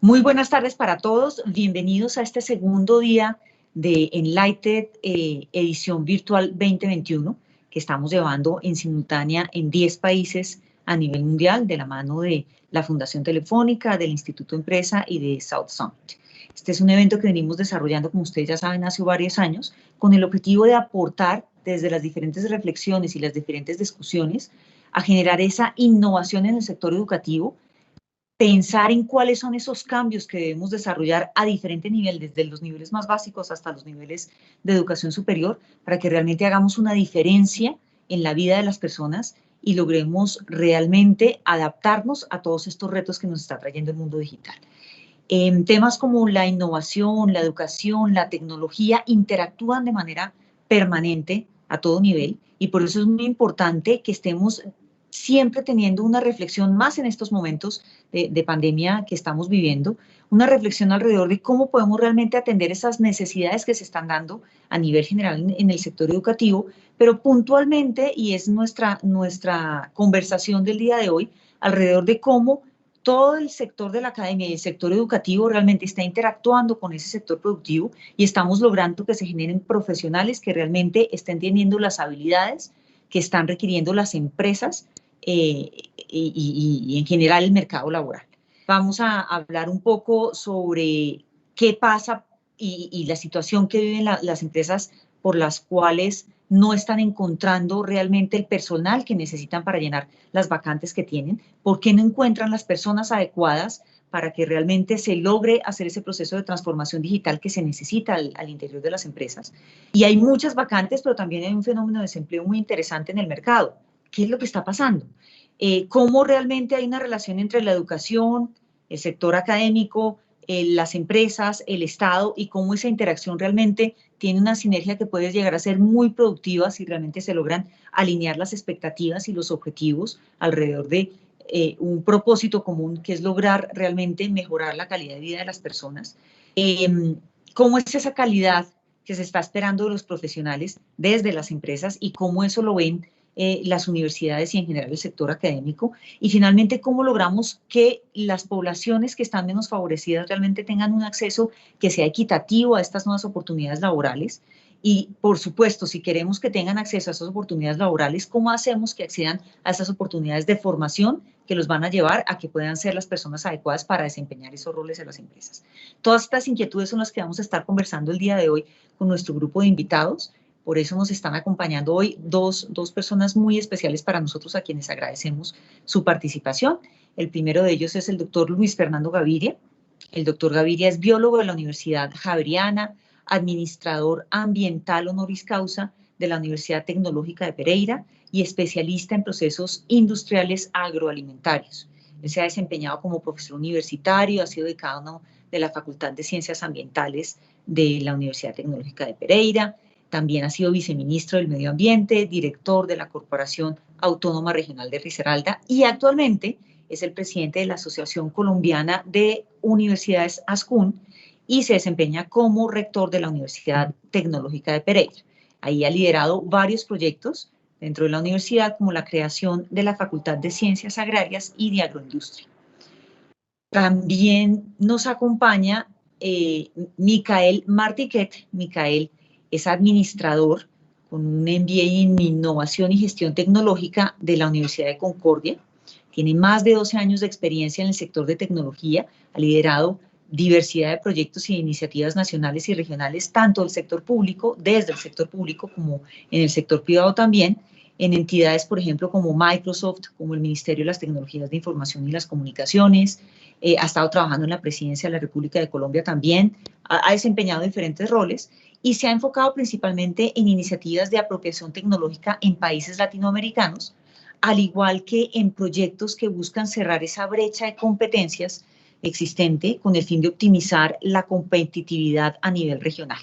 Muy buenas tardes para todos. Bienvenidos a este segundo día de Enlighted edición virtual 2021 que estamos llevando en simultánea en 10 países a nivel mundial de la mano de la Fundación Telefónica, del Instituto Empresa y de South Summit. Este es un evento que venimos desarrollando, como ustedes ya saben, hace varios años, con el objetivo de aportar desde las diferentes reflexiones y las diferentes discusiones a generar esa innovación en el sector educativo, pensar en cuáles son esos cambios que debemos desarrollar a diferente nivel, desde los niveles más básicos hasta los niveles de educación superior, para que realmente hagamos una diferencia en la vida de las personas y logremos realmente adaptarnos a todos estos retos que nos está trayendo el mundo digital. Temas como la innovación, la educación, la tecnología interactúan de manera permanente a todo nivel y por eso es muy importante que estemos siempre teniendo una reflexión más en estos momentos de pandemia que estamos viviendo, una reflexión alrededor de cómo podemos realmente atender esas necesidades que se están dando a nivel general en el sector educativo, pero puntualmente, y es nuestra conversación del día de hoy, alrededor de cómo todo el sector de la academia y el sector educativo realmente está interactuando con ese sector productivo y estamos logrando que se generen profesionales que realmente estén teniendo las habilidades que están requiriendo las empresas y en general el mercado laboral. Vamos a hablar un poco sobre qué pasa y la situación que viven las empresas por las cuales no están encontrando realmente el personal que necesitan para llenar las vacantes que tienen, por qué no encuentran las personas adecuadas para que realmente se logre hacer ese proceso de transformación digital que se necesita al interior de las empresas. Y hay muchas vacantes, pero también hay un fenómeno de desempleo muy interesante en el mercado. ¿Qué es lo que está pasando? ¿Cómo realmente hay una relación entre la educación, el sector académico, las empresas, el Estado, y cómo esa interacción realmente tiene una sinergia que puede llegar a ser muy productiva si realmente se logran alinear las expectativas y los objetivos alrededor de un propósito común, que es lograr realmente mejorar la calidad de vida de las personas? ¿Cómo es esa calidad que se está esperando de los profesionales desde las empresas y cómo eso lo ven las universidades y en general el sector académico? Y finalmente, ¿cómo logramos que las poblaciones que están menos favorecidas realmente tengan un acceso que sea equitativo a estas nuevas oportunidades laborales? Y, por supuesto, si queremos que tengan acceso a esas oportunidades laborales, ¿cómo hacemos que accedan a esas oportunidades de formación que los van a llevar a que puedan ser las personas adecuadas para desempeñar esos roles en las empresas? Todas estas inquietudes son las que vamos a estar conversando el día de hoy con nuestro grupo de invitados. Por eso nos están acompañando hoy dos personas muy especiales para nosotros, a quienes agradecemos su participación. El primero de ellos es el doctor Luis Fernando Gaviria. El doctor Gaviria es biólogo de la Universidad Javeriana, administrador ambiental honoris causa de la Universidad Tecnológica de Pereira y especialista en procesos industriales agroalimentarios. Él se ha desempeñado como profesor universitario, ha sido decano de la Facultad de Ciencias Ambientales de la Universidad Tecnológica de Pereira. También ha sido viceministro del Medio Ambiente, director de la Corporación Autónoma Regional de Risaralda y actualmente es el presidente de la Asociación Colombiana de Universidades ASCUN y se desempeña como rector de la Universidad Tecnológica de Pereira. Ahí ha liderado varios proyectos dentro de la universidad, como la creación de la Facultad de Ciencias Agrarias y de Agroindustria. También nos acompaña Micael Martiquet. Micael es administrador con un MBA en Innovación y Gestión Tecnológica de la Universidad de Concordia. Tiene más de 12 años de experiencia en el sector de tecnología, ha liderado diversidad de proyectos y iniciativas nacionales y regionales, tanto del sector público, desde el sector público, como en el sector privado también, en entidades, por ejemplo, como Microsoft, como el Ministerio de las Tecnologías de Información y las Comunicaciones. Ha estado trabajando en la Presidencia de la República de Colombia también, ha desempeñado diferentes roles y se ha enfocado principalmente en iniciativas de apropiación tecnológica en países latinoamericanos, al igual que en proyectos que buscan cerrar esa brecha de competencias existente con el fin de optimizar la competitividad a nivel regional.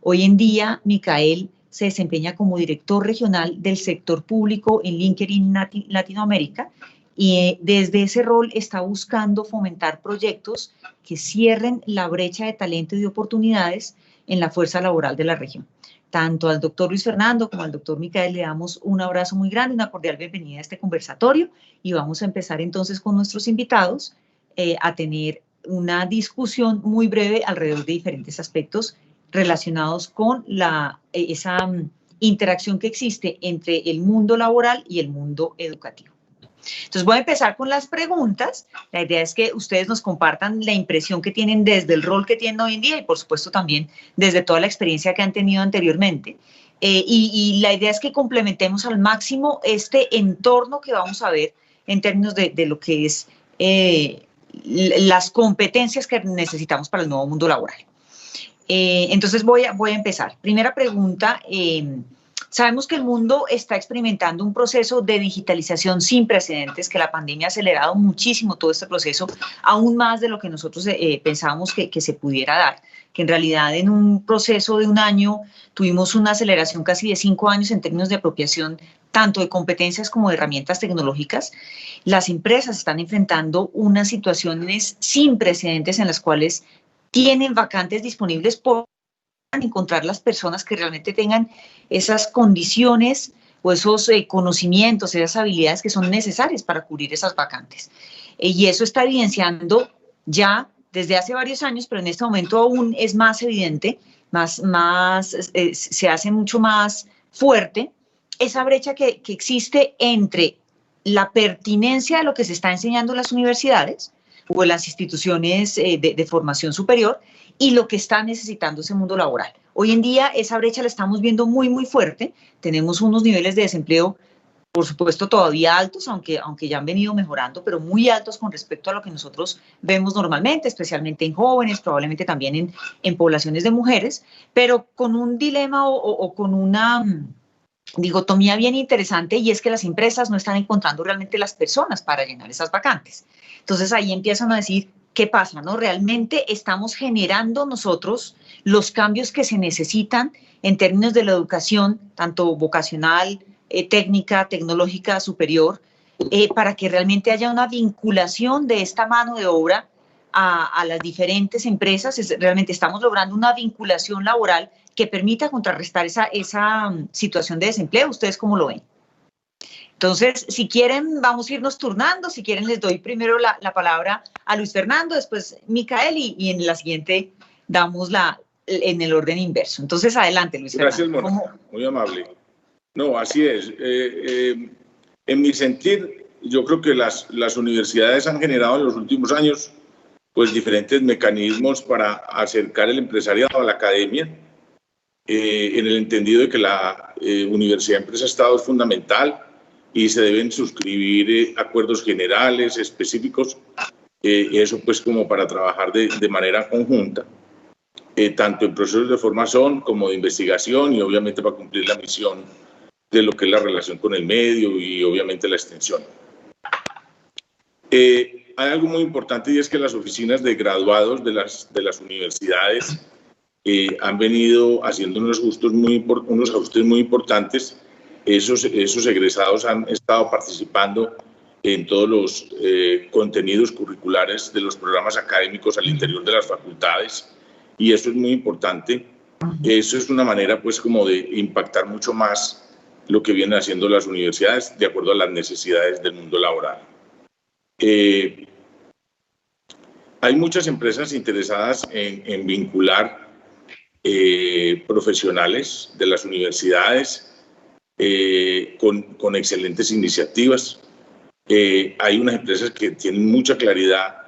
Hoy en día, Micael se desempeña como director regional del sector público en LinkedIn Latinoamérica y desde ese rol está buscando fomentar proyectos que cierren la brecha de talento y de oportunidades en la fuerza laboral de la región. Tanto al doctor Luis Fernando como al doctor Micael le damos un abrazo muy grande, una cordial bienvenida a este conversatorio y vamos a empezar entonces con nuestros invitados a tener una discusión muy breve alrededor de diferentes aspectos relacionados con esa interacción que existe entre el mundo laboral y el mundo educativo. Entonces voy a empezar con las preguntas. La idea es que ustedes nos compartan la impresión que tienen desde el rol que tienen hoy en día y por supuesto también desde toda la experiencia que han tenido anteriormente. Y la idea es que complementemos al máximo este entorno que vamos a ver en términos de lo que es las competencias que necesitamos para el nuevo mundo laboral. Entonces voy a empezar. Primera pregunta. Sabemos que el mundo está experimentando un proceso de digitalización sin precedentes, que la pandemia ha acelerado muchísimo todo este proceso, aún más de lo que nosotros pensábamos que se pudiera dar, que en realidad en un proceso de un año tuvimos una aceleración casi de 5 años en términos de apropiación tanto de competencias como de herramientas tecnológicas. Las empresas están enfrentando unas situaciones sin precedentes en las cuales tienen vacantes disponibles por encontrar las personas que realmente tengan esas condiciones o esos conocimientos, esas habilidades que son necesarias para cubrir esas vacantes. Y eso está evidenciando ya desde hace varios años, pero en este momento aún es más evidente, se hace mucho más fuerte esa brecha que existe entre la pertinencia de lo que se está enseñando en las universidades o en las instituciones de formación superior y lo que está necesitando ese mundo laboral. Hoy en día esa brecha la estamos viendo muy, muy fuerte. Tenemos unos niveles de desempleo, por supuesto, todavía altos, aunque ya han venido mejorando, pero muy altos con respecto a lo que nosotros vemos normalmente, especialmente en jóvenes, probablemente también en poblaciones de mujeres, pero con un dilema o con una dicotomía bien interesante, y es que las empresas no están encontrando realmente las personas para llenar esas vacantes. Entonces ahí empiezan a decir, ¿qué pasa? ¿No? ¿Realmente estamos generando nosotros los cambios que se necesitan en términos de la educación, tanto vocacional, técnica, tecnológica, superior, para que realmente haya una vinculación de esta mano de obra a las diferentes empresas? Realmente estamos logrando una vinculación laboral que permita contrarrestar esa situación de desempleo. ¿Ustedes cómo lo ven? Entonces, si quieren, vamos a irnos turnando. Si quieren, les doy primero la palabra a Luis Fernando, después Micael, y en la siguiente damos en el orden inverso. Entonces, adelante, Luis Gracias, Fernando. Mona. Muy amable. No, así es. En mi sentir, yo creo que las universidades han generado en los últimos años pues diferentes mecanismos para acercar el empresariado a la academia, en el entendido de que la universidad empresa-estado es fundamental y se deben suscribir acuerdos generales, específicos, eso pues como para trabajar de manera conjunta, tanto en procesos de formación como de investigación y obviamente para cumplir la misión de lo que es la relación con el medio y obviamente la extensión. Hay algo muy importante, y es que las oficinas de graduados de las universidades han venido haciendo unos ajustes muy importantes. Esos egresados han estado participando en todos los contenidos curriculares de los programas académicos al interior de las facultades, y eso es muy importante. Eso es una manera pues como de impactar mucho más lo que vienen haciendo las universidades de acuerdo a las necesidades del mundo laboral. Hay muchas empresas interesadas en vincular profesionales de las universidades con excelentes iniciativas. Hay unas empresas que tienen mucha claridad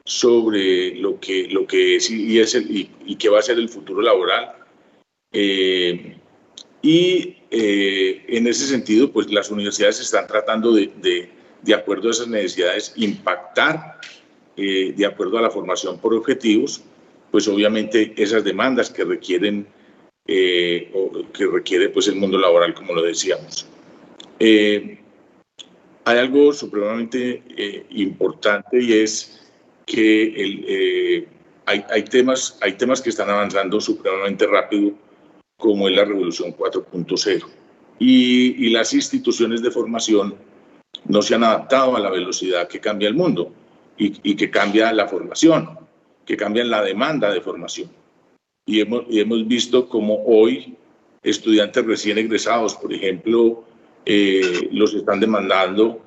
sobre lo que es y qué va a ser el futuro laboral. En ese sentido, pues las universidades están tratando de acuerdo a esas necesidades, impactar de acuerdo a la formación por objetivos, pues obviamente esas demandas que requiere pues el mundo laboral, como lo decíamos. Hay algo supremamente importante, y es que hay temas que están avanzando supremamente rápido, como es la revolución 4.0, y las instituciones de formación no se han adaptado a la velocidad que cambia el mundo y que cambia la formación, que cambia la demanda de formación. Y hemos visto como hoy estudiantes recién egresados, por ejemplo, los están demandando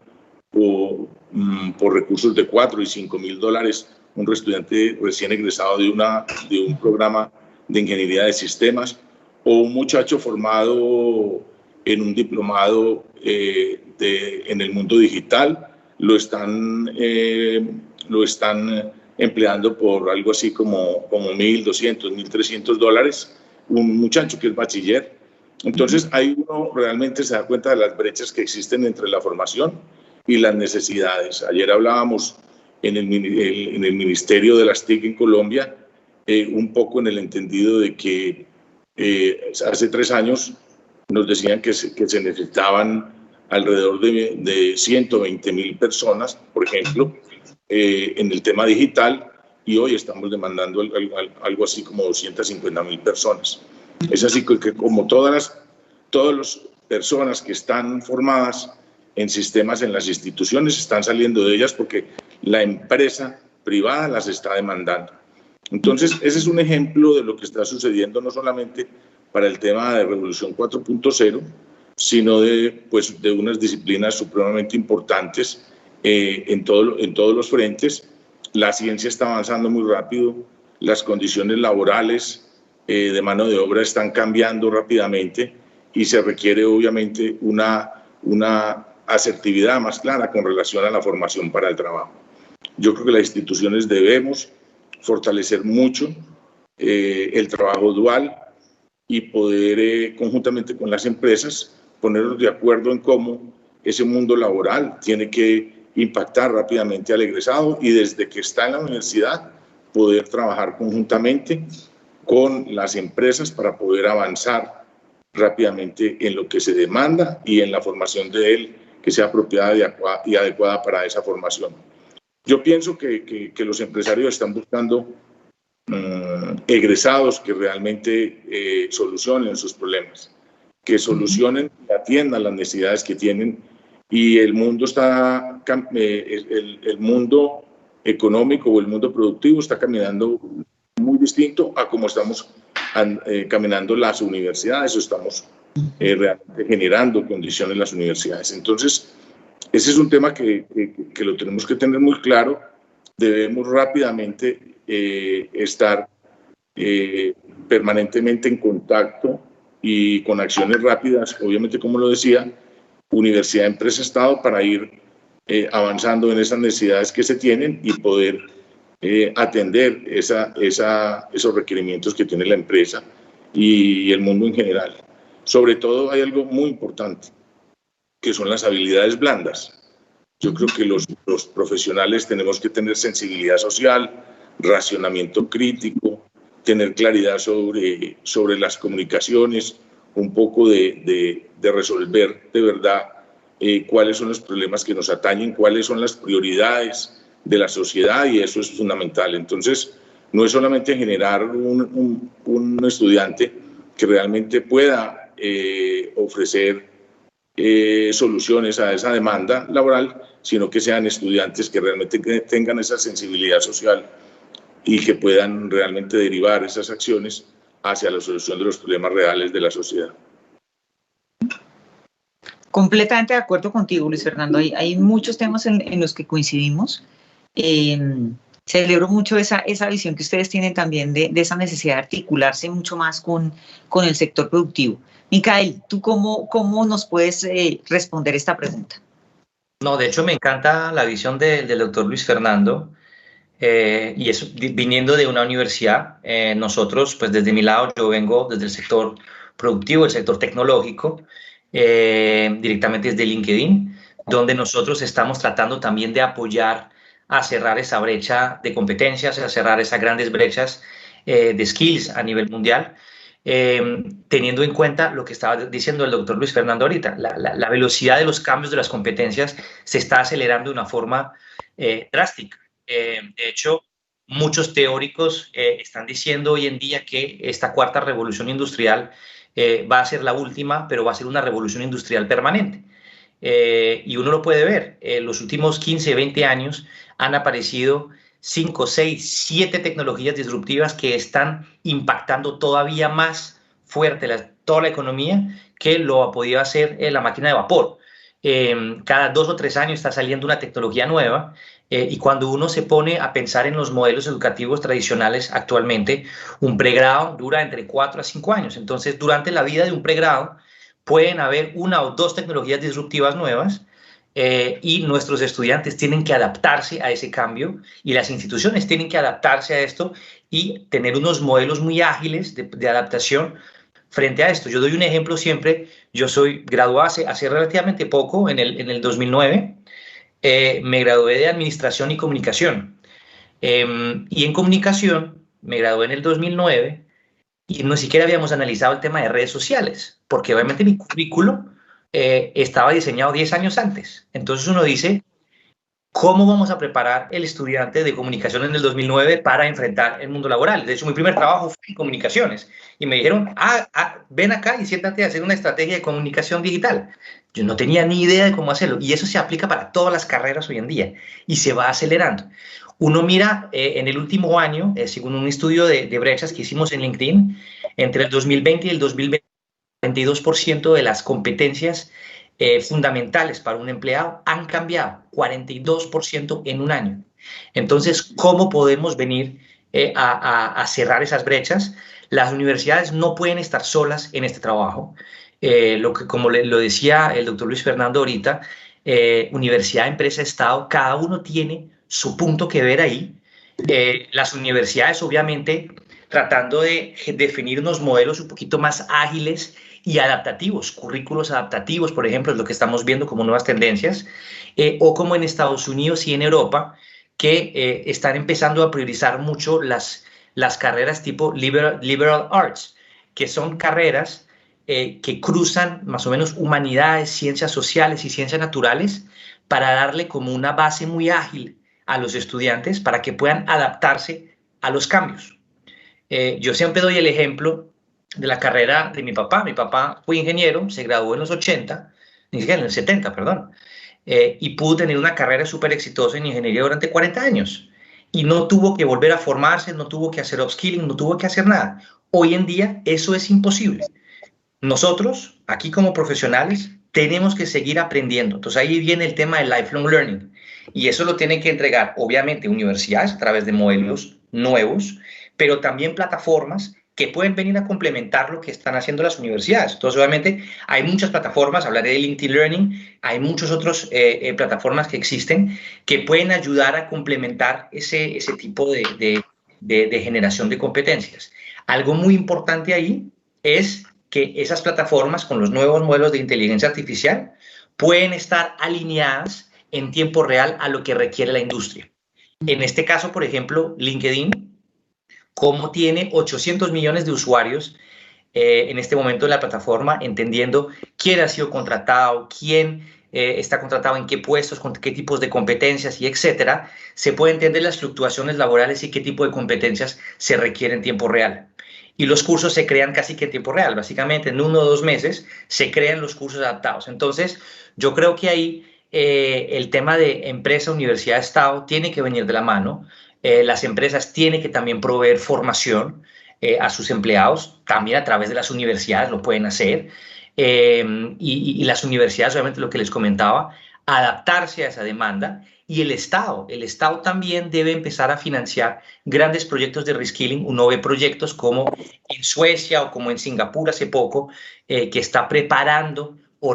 por recursos de $4,000 y $5,000 un estudiante recién egresado de un programa de ingeniería de sistemas, o un muchacho formado en un diplomado en el mundo digital, lo están empleando por algo así como $1.200, $1.300, un muchacho que es bachiller. Entonces ahí uno realmente se da cuenta de las brechas que existen entre la formación y las necesidades. Ayer hablábamos en el Ministerio de las TIC en Colombia, un poco en el entendido de que hace 3 años nos decían que se necesitaban alrededor de 120.000 personas, por ejemplo, en el tema digital, y hoy estamos demandando algo así como 250.000 personas. Es así que como todas las personas que están formadas en sistemas en las instituciones están saliendo de ellas porque la empresa privada las está demandando. Entonces, ese es un ejemplo de lo que está sucediendo no solamente para el tema de Revolución 4.0, sino de unas disciplinas supremamente importantes en todos los frentes. La ciencia está avanzando muy rápido, las condiciones laborales de mano de obra están cambiando rápidamente y se requiere obviamente una asertividad más clara con relación a la formación para el trabajo. Yo creo que las instituciones debemos fortalecer mucho el trabajo dual y poder conjuntamente con las empresas ponernos de acuerdo en cómo ese mundo laboral tiene que impactar rápidamente al egresado y desde que está en la universidad poder trabajar conjuntamente con las empresas para poder avanzar rápidamente en lo que se demanda y en la formación de él que sea apropiada y adecuada para esa formación. Yo pienso que los empresarios están buscando egresados que realmente solucionen sus problemas, que solucionen y atiendan las necesidades que tienen, y el mundo el mundo económico o el mundo productivo está caminando muy distinto a como estamos caminando las universidades o estamos realmente generando condiciones en las universidades. Entonces, ese es un tema que lo tenemos que tener muy claro. Debemos rápidamente estar permanentemente en contacto y con acciones rápidas, obviamente, como lo decía, universidad, empresa, Estado, para ir avanzando en esas necesidades que se tienen y poder atender esos requerimientos que tiene la empresa y el mundo en general. Sobre todo hay algo muy importante, que son las habilidades blandas. Yo creo que los profesionales tenemos que tener sensibilidad social, racionamiento crítico, tener claridad sobre las comunicaciones, un poco de resolver de verdad cuáles son los problemas que nos atañen, cuáles son las prioridades de la sociedad, y eso es fundamental. Entonces, no es solamente generar un estudiante que realmente pueda ofrecer soluciones a esa demanda laboral, sino que sean estudiantes que realmente tengan esa sensibilidad social y que puedan realmente derivar esas acciones hacia la solución de los problemas reales de la sociedad. Completamente de acuerdo contigo, Luis Fernando. Hay muchos temas en los que coincidimos. Celebro mucho esa visión que ustedes tienen también de esa necesidad de articularse mucho más con el sector productivo. Micael, ¿tú cómo nos puedes responder esta pregunta? No, de hecho me encanta la visión del doctor Luis Fernando, y eso viniendo de una universidad. Nosotros, pues desde mi lado, yo vengo desde el sector productivo, el sector tecnológico, directamente desde LinkedIn, donde nosotros estamos tratando también de apoyar a cerrar esa brecha de competencias, a cerrar esas grandes brechas de skills a nivel mundial, teniendo en cuenta lo que estaba diciendo el doctor Luis Fernando ahorita. La velocidad de los cambios de las competencias se está acelerando de una forma drástica. De hecho, muchos teóricos están diciendo hoy en día que esta cuarta revolución industrial va a ser la última, pero va a ser una revolución industrial permanente. Y uno lo puede ver. En los últimos 15, 20 años han aparecido 5, 6, 7 tecnologías disruptivas que están impactando todavía más fuerte toda la economía que lo ha podido hacer la máquina de vapor. Cada 2 o 3 años está saliendo una tecnología nueva. Y cuando uno se pone a pensar en los modelos educativos tradicionales actualmente, un pregrado dura entre 4 a 5 años. Entonces, durante la vida de un pregrado pueden haber 1 o 2 tecnologías disruptivas nuevas, y nuestros estudiantes tienen que adaptarse a ese cambio y las instituciones tienen que adaptarse a esto y tener unos modelos muy ágiles de adaptación frente a esto. Yo doy un ejemplo siempre. Yo soy graduado hace relativamente poco, en el 2009. Me gradué de Administración y Comunicación. Y en Comunicación me gradué en el 2009 y no siquiera habíamos analizado el tema de redes sociales, porque obviamente mi currículo estaba diseñado 10 años antes. Entonces uno dice, ¿cómo vamos a preparar el estudiante de comunicación en el 2009 para enfrentar el mundo laboral? De hecho, mi primer trabajo fue en comunicaciones y me dijeron, ven acá y siéntate a hacer una estrategia de comunicación digital. Yo no tenía ni idea de cómo hacerlo y eso se aplica para todas las carreras hoy en día y se va acelerando. Uno mira en el último año, según un estudio de brechas que hicimos en LinkedIn, entre el 2020 y el 2020, 42% de las competencias fundamentales para un empleado han cambiado, 42% en un año. Entonces, ¿cómo podemos venir a cerrar esas brechas? Las universidades no pueden estar solas en este trabajo. Como lo decía el doctor Luis Fernando ahorita, universidad, empresa, Estado, cada uno tiene su punto que ver ahí. Las universidades, obviamente, tratando de definir unos modelos un poquito más ágiles y adaptativos, currículos adaptativos, por ejemplo, es lo que estamos viendo como nuevas tendencias, o como en Estados Unidos y en Europa, que están empezando a priorizar mucho las carreras tipo liberal arts, que son carreras que cruzan más o menos humanidades, ciencias sociales y ciencias naturales para darle como una base muy ágil a los estudiantes para que puedan adaptarse a los cambios. Yo siempre doy el ejemplo de la carrera de mi papá. Mi papá fue ingeniero, se graduó en los 80, ni siquiera en los 70, perdón, y pudo tener una carrera súper exitosa en ingeniería durante 40 años. Y no tuvo que volver a formarse, no tuvo que hacer upskilling, no tuvo que hacer nada. Hoy en día eso es imposible. Nosotros, aquí como profesionales, tenemos que seguir aprendiendo. Entonces ahí viene el tema del lifelong learning. Y eso lo tienen que entregar, obviamente, universidades a través de modelos nuevos, pero también plataformas que pueden venir a complementar lo que están haciendo las universidades. Entonces, obviamente, hay muchas plataformas, hablaré de LinkedIn Learning, hay muchas otras plataformas que existen que pueden ayudar a complementar ese tipo de generación de competencias. Algo muy importante ahí es que esas plataformas con los nuevos modelos de inteligencia artificial pueden estar alineadas en tiempo real a lo que requiere la industria. En este caso, por ejemplo, LinkedIn, como tiene 800 millones de usuarios en este momento en la plataforma, entendiendo quién ha sido contratado, quién está contratado en qué puestos, con qué tipos de competencias y etcétera, se puede entender las fluctuaciones laborales y qué tipo de competencias se requieren en tiempo real. Y los cursos se crean casi que en tiempo real. Básicamente, en 1 o 2 meses se crean los cursos adaptados. Entonces, yo creo que ahí el tema de empresa, universidad, Estado tiene que venir de la mano. Las empresas tienen que también proveer formación a sus empleados, también a través de las universidades lo pueden hacer. Y las universidades, obviamente, lo que les comentaba, adaptarse a esa demanda. Y el Estado también debe empezar a financiar grandes proyectos de reskilling. Uno ve proyectos como en Suecia o como en Singapur hace poco, que está preparando o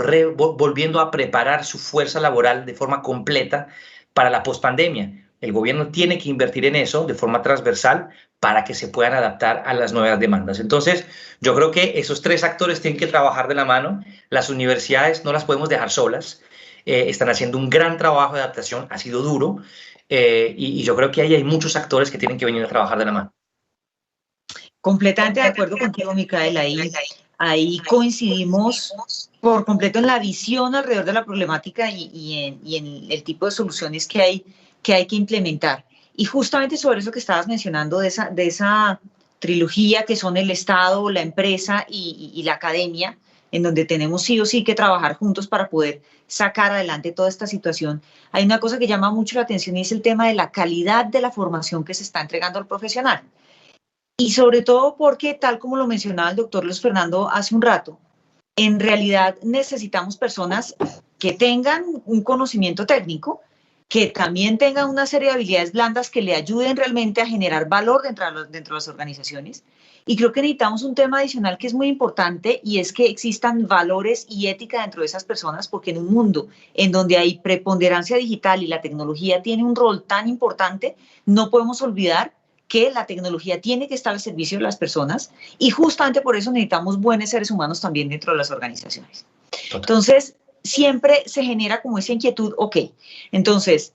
volviendo a preparar su fuerza laboral de forma completa para la pospandemia. El gobierno tiene que invertir en eso de forma transversal para que se puedan adaptar a las nuevas demandas. Entonces, yo creo que esos 3 actores tienen que trabajar de la mano. Las universidades no las podemos dejar solas. Están haciendo un gran trabajo de adaptación, ha sido duro, y yo creo que ahí hay muchos actores que tienen que venir a trabajar de la mano. Completamente de acuerdo contigo, Micael. Ahí coincidimos por completo en la visión alrededor de la problemática y en el tipo de soluciones que hay que implementar. Y justamente sobre eso que estabas mencionando, de esa trilogía que son el Estado, la empresa y la academia, en donde tenemos sí o sí que trabajar juntos para poder sacar adelante toda esta situación. Hay una cosa que llama mucho la atención y es el tema de la calidad de la formación que se está entregando al profesional. Y sobre todo porque, tal como lo mencionaba el doctor Luis Fernando hace un rato, en realidad necesitamos personas que tengan un conocimiento técnico, que también tengan una serie de habilidades blandas que le ayuden realmente a generar valor dentro de las organizaciones. Y creo que necesitamos un tema adicional que es muy importante, y es que existan valores y ética dentro de esas personas, porque en un mundo en donde hay preponderancia digital y la tecnología tiene un rol tan importante, no podemos olvidar que la tecnología tiene que estar al servicio de las personas, y justamente por eso necesitamos buenos seres humanos también dentro de las organizaciones. Entonces, siempre se genera como esa inquietud, ok, entonces,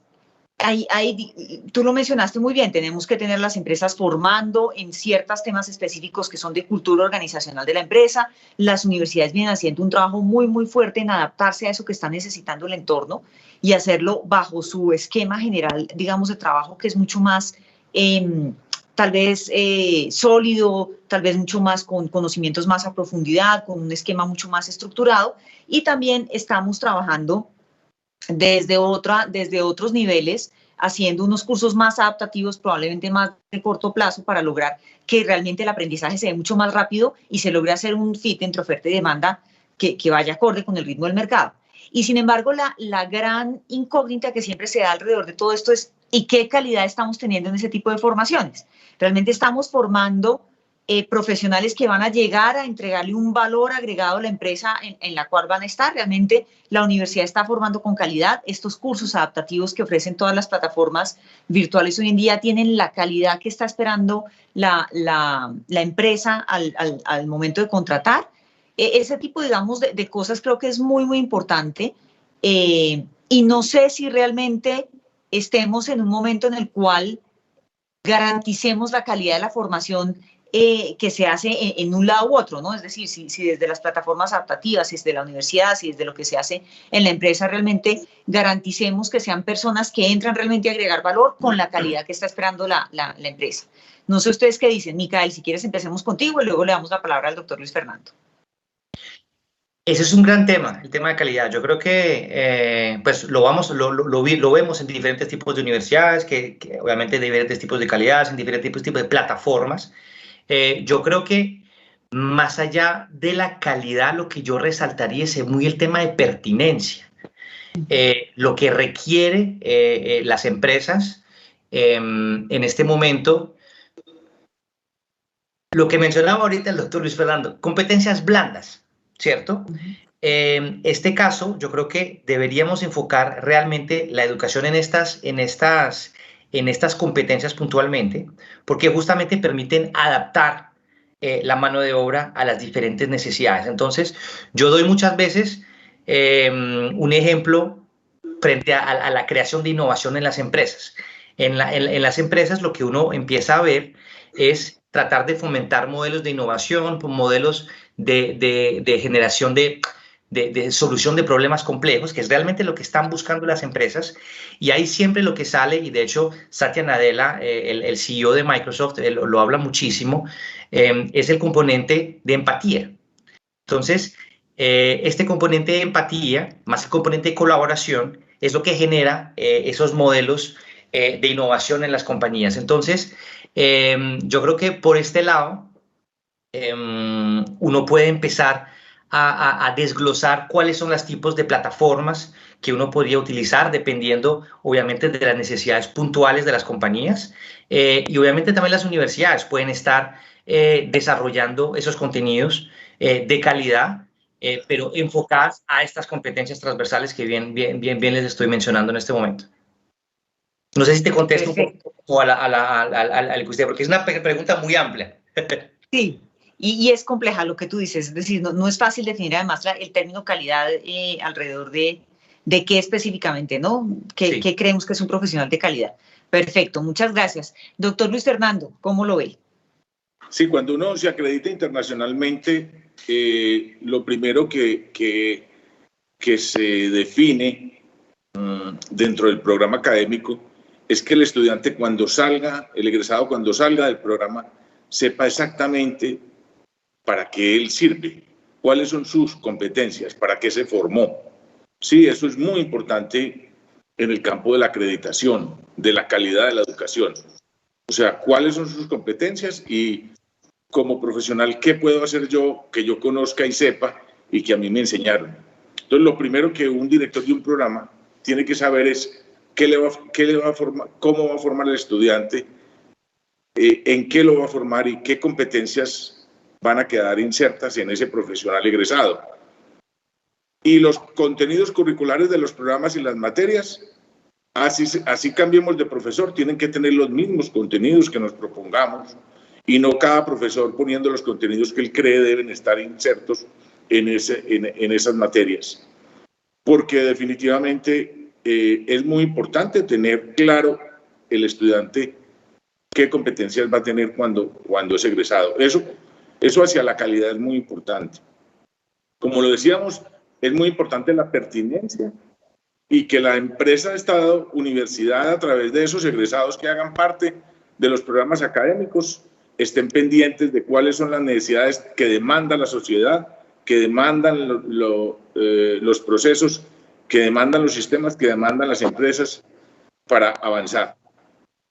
tú lo mencionaste muy bien, tenemos que tener las empresas formando en ciertos temas específicos que son de cultura organizacional de la empresa. Las universidades vienen haciendo un trabajo muy, muy fuerte en adaptarse a eso que está necesitando el entorno y hacerlo bajo su esquema general, digamos, de trabajo, que es mucho más tal vez sólido, tal vez mucho más con conocimientos más a profundidad, con un esquema mucho más estructurado. Y también estamos trabajando desde otros niveles, haciendo unos cursos más adaptativos, probablemente más de corto plazo, para lograr que realmente el aprendizaje se dé mucho más rápido y se logre hacer un fit entre oferta y demanda que vaya acorde con el ritmo del mercado. Y sin embargo, la gran incógnita que siempre se da alrededor de todo esto es ¿y qué calidad estamos teniendo en ese tipo de formaciones? ¿Realmente estamos formando profesionales que van a llegar a entregarle un valor agregado a la empresa en la cual van a estar? Realmente la universidad está formando con calidad. Estos cursos adaptativos que ofrecen todas las plataformas virtuales hoy en día tienen la calidad que está esperando la empresa al momento de contratar. Ese tipo, digamos, de cosas creo que es muy, muy importante. Y no sé si realmente estemos en un momento en el cual garanticemos la calidad de la formación que se hace en un lado u otro, ¿no? Es decir, si desde las plataformas adaptativas, si desde la universidad, si desde lo que se hace en la empresa, realmente garanticemos que sean personas que entran realmente a agregar valor con la calidad que está esperando la empresa. No sé ustedes qué dicen. Micael, si quieres empecemos contigo y luego le damos la palabra al doctor Luis Fernando. Ese es un gran tema, el tema de calidad. Yo creo que pues lo vemos en diferentes tipos de universidades, que obviamente hay diferentes tipos de calidad, en diferentes tipos de plataformas. Yo creo que más allá de la calidad, lo que yo resaltaría es muy el tema de pertinencia. Lo que requiere las empresas en este momento, lo que mencionaba ahorita el doctor Luis Fernando, competencias blandas, ¿cierto? Este caso, yo creo que deberíamos enfocar realmente la educación en estas competencias puntualmente, porque justamente permiten adaptar la mano de obra a las diferentes necesidades. Entonces, yo doy muchas veces un ejemplo frente a la creación de innovación en las empresas. En las empresas lo que uno empieza a ver es tratar de fomentar modelos de innovación, modelos de generación de solución de problemas complejos, que es realmente lo que están buscando las empresas. Y ahí siempre lo que sale, y de hecho Satya Nadella, el CEO de Microsoft, lo habla muchísimo, es el componente de empatía. Entonces, este componente de empatía, más el componente de colaboración, es lo que genera esos modelos de innovación en las compañías. Entonces, yo creo que por este lado, uno puede empezar a desglosar cuáles son los tipos de plataformas que uno podría utilizar dependiendo, obviamente, de las necesidades puntuales de las compañías. Y obviamente también las universidades pueden estar desarrollando esos contenidos de calidad, pero enfocadas a estas competencias transversales que bien les estoy mencionando en este momento. No sé si te contesto un poco a la que usted, porque es una pregunta muy amplia. Sí, y es compleja lo que tú dices, es decir, no es fácil definir además el término calidad alrededor de qué específicamente, ¿no? ¿Qué creemos que es un profesional de calidad? Perfecto, muchas gracias. Doctor Luis Fernando, ¿cómo lo ve? Sí, cuando uno se acredita internacionalmente, lo primero que se define dentro del programa académico es que el estudiante cuando salga, el egresado cuando salga del programa, sepa exactamente para qué él sirve, cuáles son sus competencias, para qué se formó. Sí, eso es muy importante en el campo de la acreditación, de la calidad de la educación. O sea, cuáles son sus competencias y como profesional, ¿qué puedo hacer yo que yo conozca y sepa y que a mí me enseñaron? Entonces, lo primero que un director de un programa tiene que saber es qué le va a formar, cómo va a formar el estudiante, en qué lo va a formar y qué competencias van a quedar insertas en ese profesional egresado. Y los contenidos curriculares de los programas y las materias, así cambiemos de profesor, tienen que tener los mismos contenidos que nos propongamos y no cada profesor poniendo los contenidos que él cree deben estar insertos en esas materias. Porque definitivamente es muy importante tener claro el estudiante qué competencias va a tener cuando es egresado. Eso hacia la calidad es muy importante. Como lo decíamos, es muy importante la pertinencia y que la empresa, Estado, universidad, a través de esos egresados que hagan parte de los programas académicos, estén pendientes de cuáles son las necesidades que demanda la sociedad, que demandan los procesos, que demandan los sistemas, que demandan las empresas para avanzar.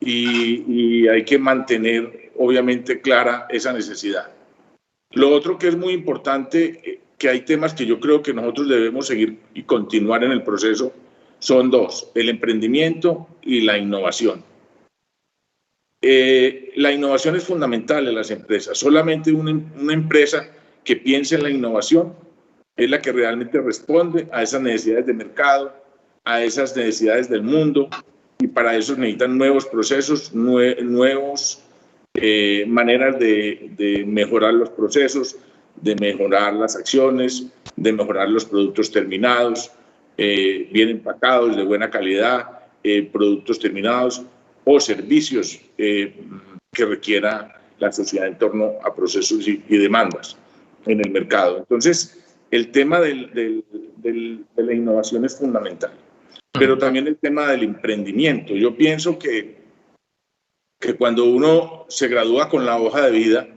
Y hay que mantener, obviamente, clara esa necesidad. Lo otro que es muy importante, que hay temas que yo creo que nosotros debemos seguir y continuar en el proceso, son dos: el emprendimiento y la innovación. La innovación es fundamental en las empresas. Solamente una empresa que piense en la innovación es la que realmente responde a esas necesidades de mercado, a esas necesidades del mundo, y para eso necesitan nuevos procesos, nuevos maneras de mejorar los procesos, de mejorar las acciones, de mejorar los productos terminados, bien empacados, de buena calidad, productos terminados o servicios que requiera la sociedad en torno a procesos y demandas en el mercado. Entonces, el tema de la innovación es fundamental, pero también el tema del emprendimiento. Yo pienso que cuando uno se gradúa con la hoja de vida,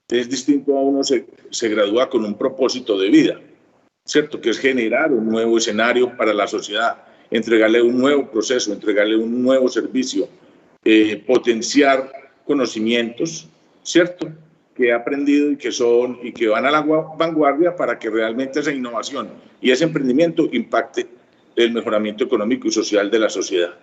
es distinto a uno se gradúa con un propósito de vida, ¿cierto? Que es generar un nuevo escenario para la sociedad, entregarle un nuevo proceso, entregarle un nuevo servicio, potenciar conocimientos, ¿cierto?, que he aprendido y que van a la vanguardia para que realmente esa innovación y ese emprendimiento impacte el mejoramiento económico y social de la sociedad.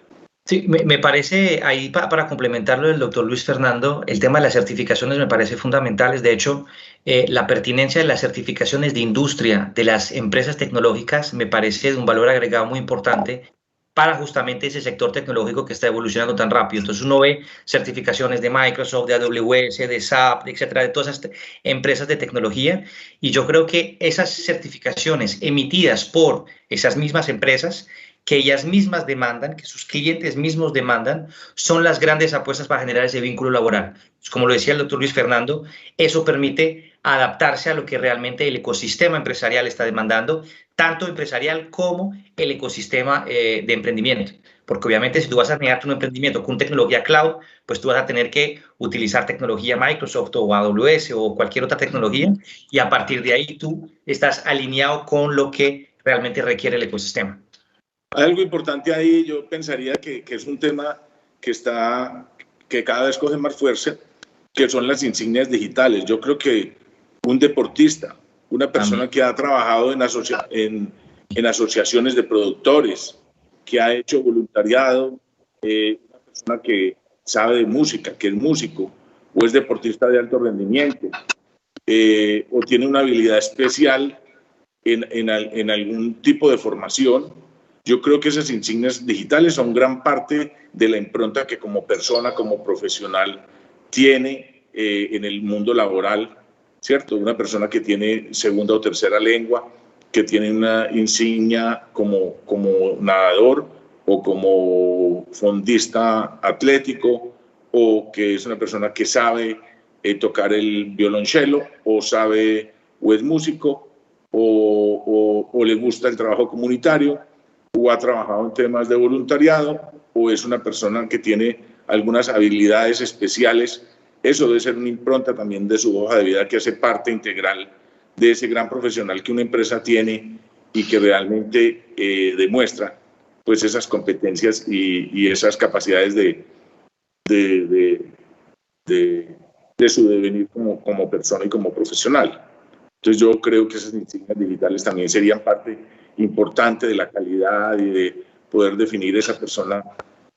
Sí, me parece, ahí para complementarlo del doctor Luis Fernando, el tema de las certificaciones me parece fundamentales. De hecho, la pertinencia de las certificaciones de industria de las empresas tecnológicas me parece de un valor agregado muy importante para justamente ese sector tecnológico que está evolucionando tan rápido. Entonces uno ve certificaciones de Microsoft, de AWS, de SAP, etcétera, de todas esas empresas de tecnología, y yo creo que esas certificaciones emitidas por esas mismas empresas, que ellas mismas demandan, que sus clientes mismos demandan, son las grandes apuestas para generar ese vínculo laboral. Como lo decía el doctor Luis Fernando, eso permite adaptarse a lo que realmente el ecosistema empresarial está demandando, tanto empresarial como el ecosistema de emprendimiento. Porque obviamente si tú vas a generar un emprendimiento con tecnología cloud, pues tú vas a tener que utilizar tecnología Microsoft o AWS o cualquier otra tecnología, y a partir de ahí tú estás alineado con lo que realmente requiere el ecosistema. Hay algo importante ahí, yo pensaría que es un tema que cada vez coge más fuerza, que son las insignias digitales. Yo creo que un deportista, una persona que ha trabajado en asociaciones de productores, que ha hecho voluntariado, una persona que sabe de música, que es músico, o es deportista de alto rendimiento, o tiene una habilidad especial en algún tipo de formación. Yo creo que esas insignias digitales son gran parte de la impronta que como persona, como profesional, tiene en el mundo laboral, ¿cierto? Una persona que tiene segunda o tercera lengua, que tiene una insignia como nadador o como fondista atlético, o que es una persona que sabe tocar el violonchelo, o es músico, o le gusta el trabajo comunitario, o ha trabajado en temas de voluntariado, o es una persona que tiene algunas habilidades especiales. Eso debe ser una impronta también de su hoja de vida, que hace parte integral de ese gran profesional que una empresa tiene y que realmente demuestra pues esas competencias y esas capacidades de su devenir como persona y como profesional. Entonces yo creo que esas insignias digitales también serían parte importante de la calidad y de poder definir esa persona,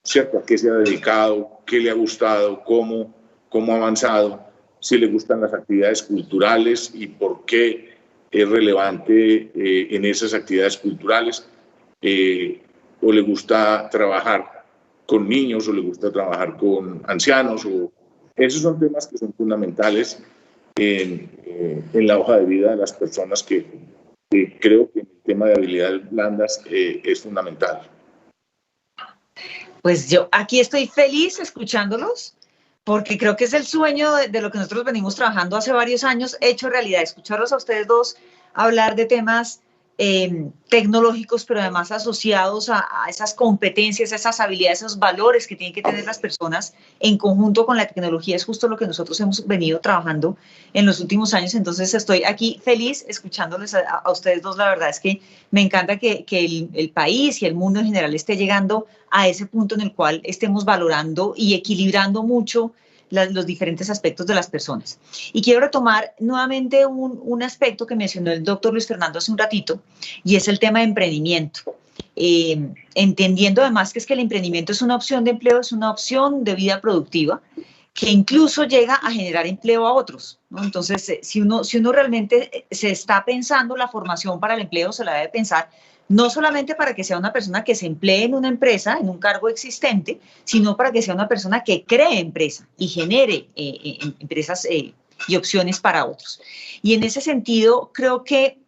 ¿cierto? A qué se ha dedicado, qué le ha gustado, cómo ha avanzado, si le gustan las actividades culturales y por qué es relevante en esas actividades culturales, o le gusta trabajar con niños, o le gusta trabajar con ancianos, esos son temas que son fundamentales en la hoja de vida de las personas que creo que el tema de habilidades blandas es fundamental. Pues yo aquí estoy feliz escuchándolos, porque creo que es el sueño de lo que nosotros venimos trabajando hace varios años, hecho realidad. Escucharlos a ustedes dos hablar de temas tecnológicos, pero además asociados a esas competencias, a esas habilidades, esos valores que tienen que tener las personas en conjunto con la tecnología, es justo lo que nosotros hemos venido trabajando en los últimos años. Entonces estoy aquí feliz escuchándoles a ustedes dos. La verdad es que me encanta que el país y el mundo en general esté llegando a ese punto en el cual estemos valorando y equilibrando mucho los diferentes aspectos de las personas. Y quiero retomar nuevamente un aspecto que mencionó el doctor Luis Fernando hace un ratito, y es el tema de emprendimiento. Entendiendo además que es que el emprendimiento es una opción de empleo, es una opción de vida productiva, que incluso llega a generar empleo a otros, ¿no? Entonces, si uno realmente se está pensando la formación para el empleo, se la debe pensar no solamente para que sea una persona que se emplee en una empresa, en un cargo existente, sino para que sea una persona que cree empresa y genere empresas y opciones para otros. Y en ese sentido, creo que,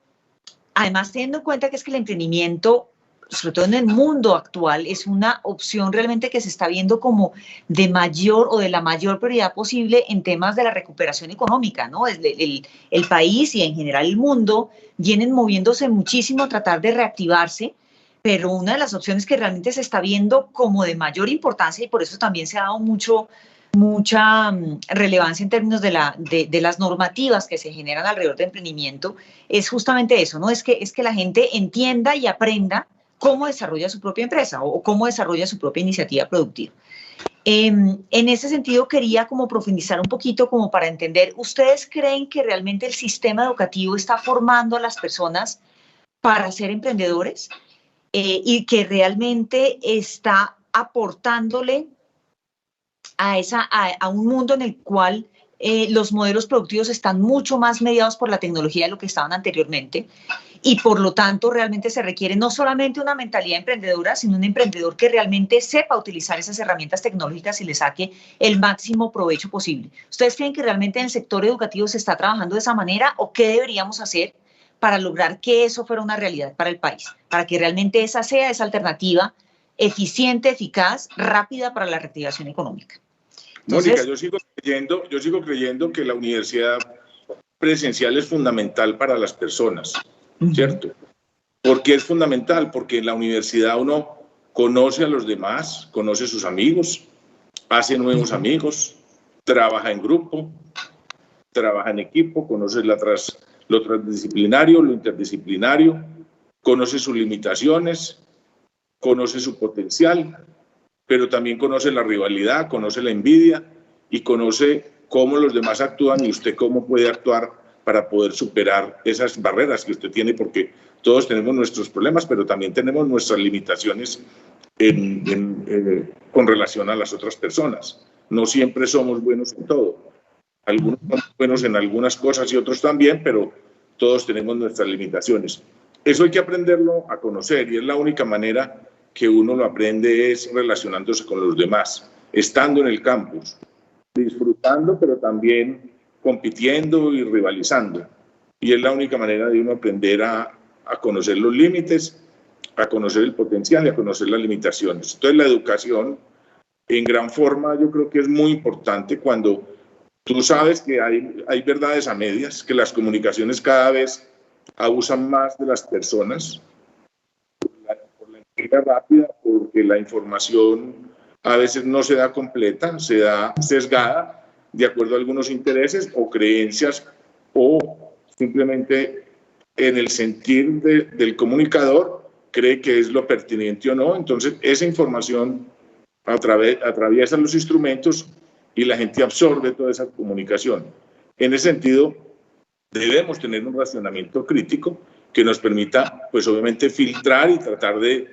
además, teniendo en cuenta que es que el emprendimiento, sobre todo en el mundo actual, es una opción realmente que se está viendo como de mayor o de la mayor prioridad posible en temas de la recuperación económica, ¿no? El país y en general el mundo vienen moviéndose muchísimo a tratar de reactivarse, pero una de las opciones que realmente se está viendo como de mayor importancia, y por eso también se ha dado mucha relevancia en términos de las normativas que se generan alrededor de emprendimiento, es justamente eso, ¿no? Es que la gente entienda y aprenda cómo desarrolla su propia empresa o cómo desarrolla su propia iniciativa productiva. En ese sentido, quería como profundizar un poquito como para entender, ¿ustedes creen que realmente el sistema educativo está formando a las personas para ser emprendedores y que realmente está aportándole a un mundo en el cual los modelos productivos están mucho más mediados por la tecnología de lo que estaban anteriormente? Y por lo tanto realmente se requiere no solamente una mentalidad emprendedora, sino un emprendedor que realmente sepa utilizar esas herramientas tecnológicas y le saque el máximo provecho posible. ¿Ustedes creen que realmente en el sector educativo se está trabajando de esa manera o qué deberíamos hacer para lograr que eso fuera una realidad para el país? Para que realmente esa sea esa alternativa eficiente, eficaz, rápida para la reactivación económica. Entonces, Mónica, yo sigo creyendo que la universidad presencial es fundamental para las personas, ¿cierto? ¿Por qué es fundamental? Porque en la universidad uno conoce a los demás, conoce a sus amigos, hace nuevos amigos, trabaja en grupo, trabaja en equipo, conoce lo transdisciplinario, lo interdisciplinario, conoce sus limitaciones, conoce su potencial, pero también conoce la rivalidad, conoce la envidia y conoce cómo los demás actúan y usted cómo puede actuar para poder superar esas barreras que usted tiene, porque todos tenemos nuestros problemas, pero también tenemos nuestras limitaciones con relación a las otras personas. No siempre somos buenos en todo. Algunos son buenos en algunas cosas y otros también, pero todos tenemos nuestras limitaciones. Eso hay que aprenderlo a conocer y es la única manera que uno lo aprende es relacionándose con los demás, estando en el campus, disfrutando, pero también compitiendo y rivalizando. Y es la única manera de uno aprender a conocer los límites, a conocer el potencial y a conocer las limitaciones. Entonces, la educación, en gran forma, yo creo que es muy importante cuando tú sabes que hay verdades a medias, que las comunicaciones cada vez abusan más de las personas, por la entrega rápida, porque la información a veces no se da completa, se da sesgada de acuerdo a algunos intereses o creencias o simplemente en el sentir del comunicador cree que es lo pertinente o no. Entonces esa información atraviesa los instrumentos y la gente absorbe toda esa comunicación. En ese sentido, debemos tener un racionamiento crítico que nos permita, pues obviamente, filtrar y tratar de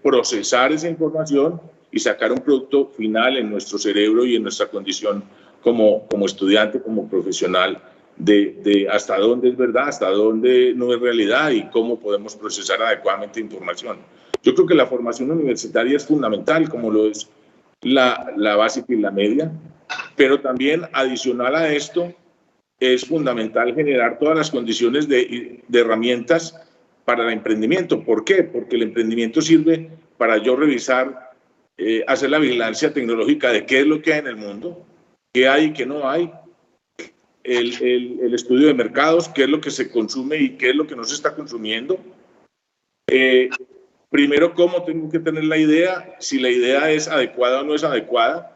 procesar esa información y sacar un producto final en nuestro cerebro y en nuestra condición como estudiante, como profesional, de hasta dónde es verdad, hasta dónde no es realidad y cómo podemos procesar adecuadamente información. Yo creo que la formación universitaria es fundamental, como lo es la básica y la media, pero también adicional a esto es fundamental generar todas las condiciones de herramientas para el emprendimiento. ¿Por qué? Porque el emprendimiento sirve para yo revisar, hacer la vigilancia tecnológica de qué es lo que hay en el mundo, qué hay y qué no hay, el estudio de mercados, qué es lo que se consume y qué es lo que no se está consumiendo. Primero, cómo tengo que tener la idea, si la idea es adecuada o no es adecuada,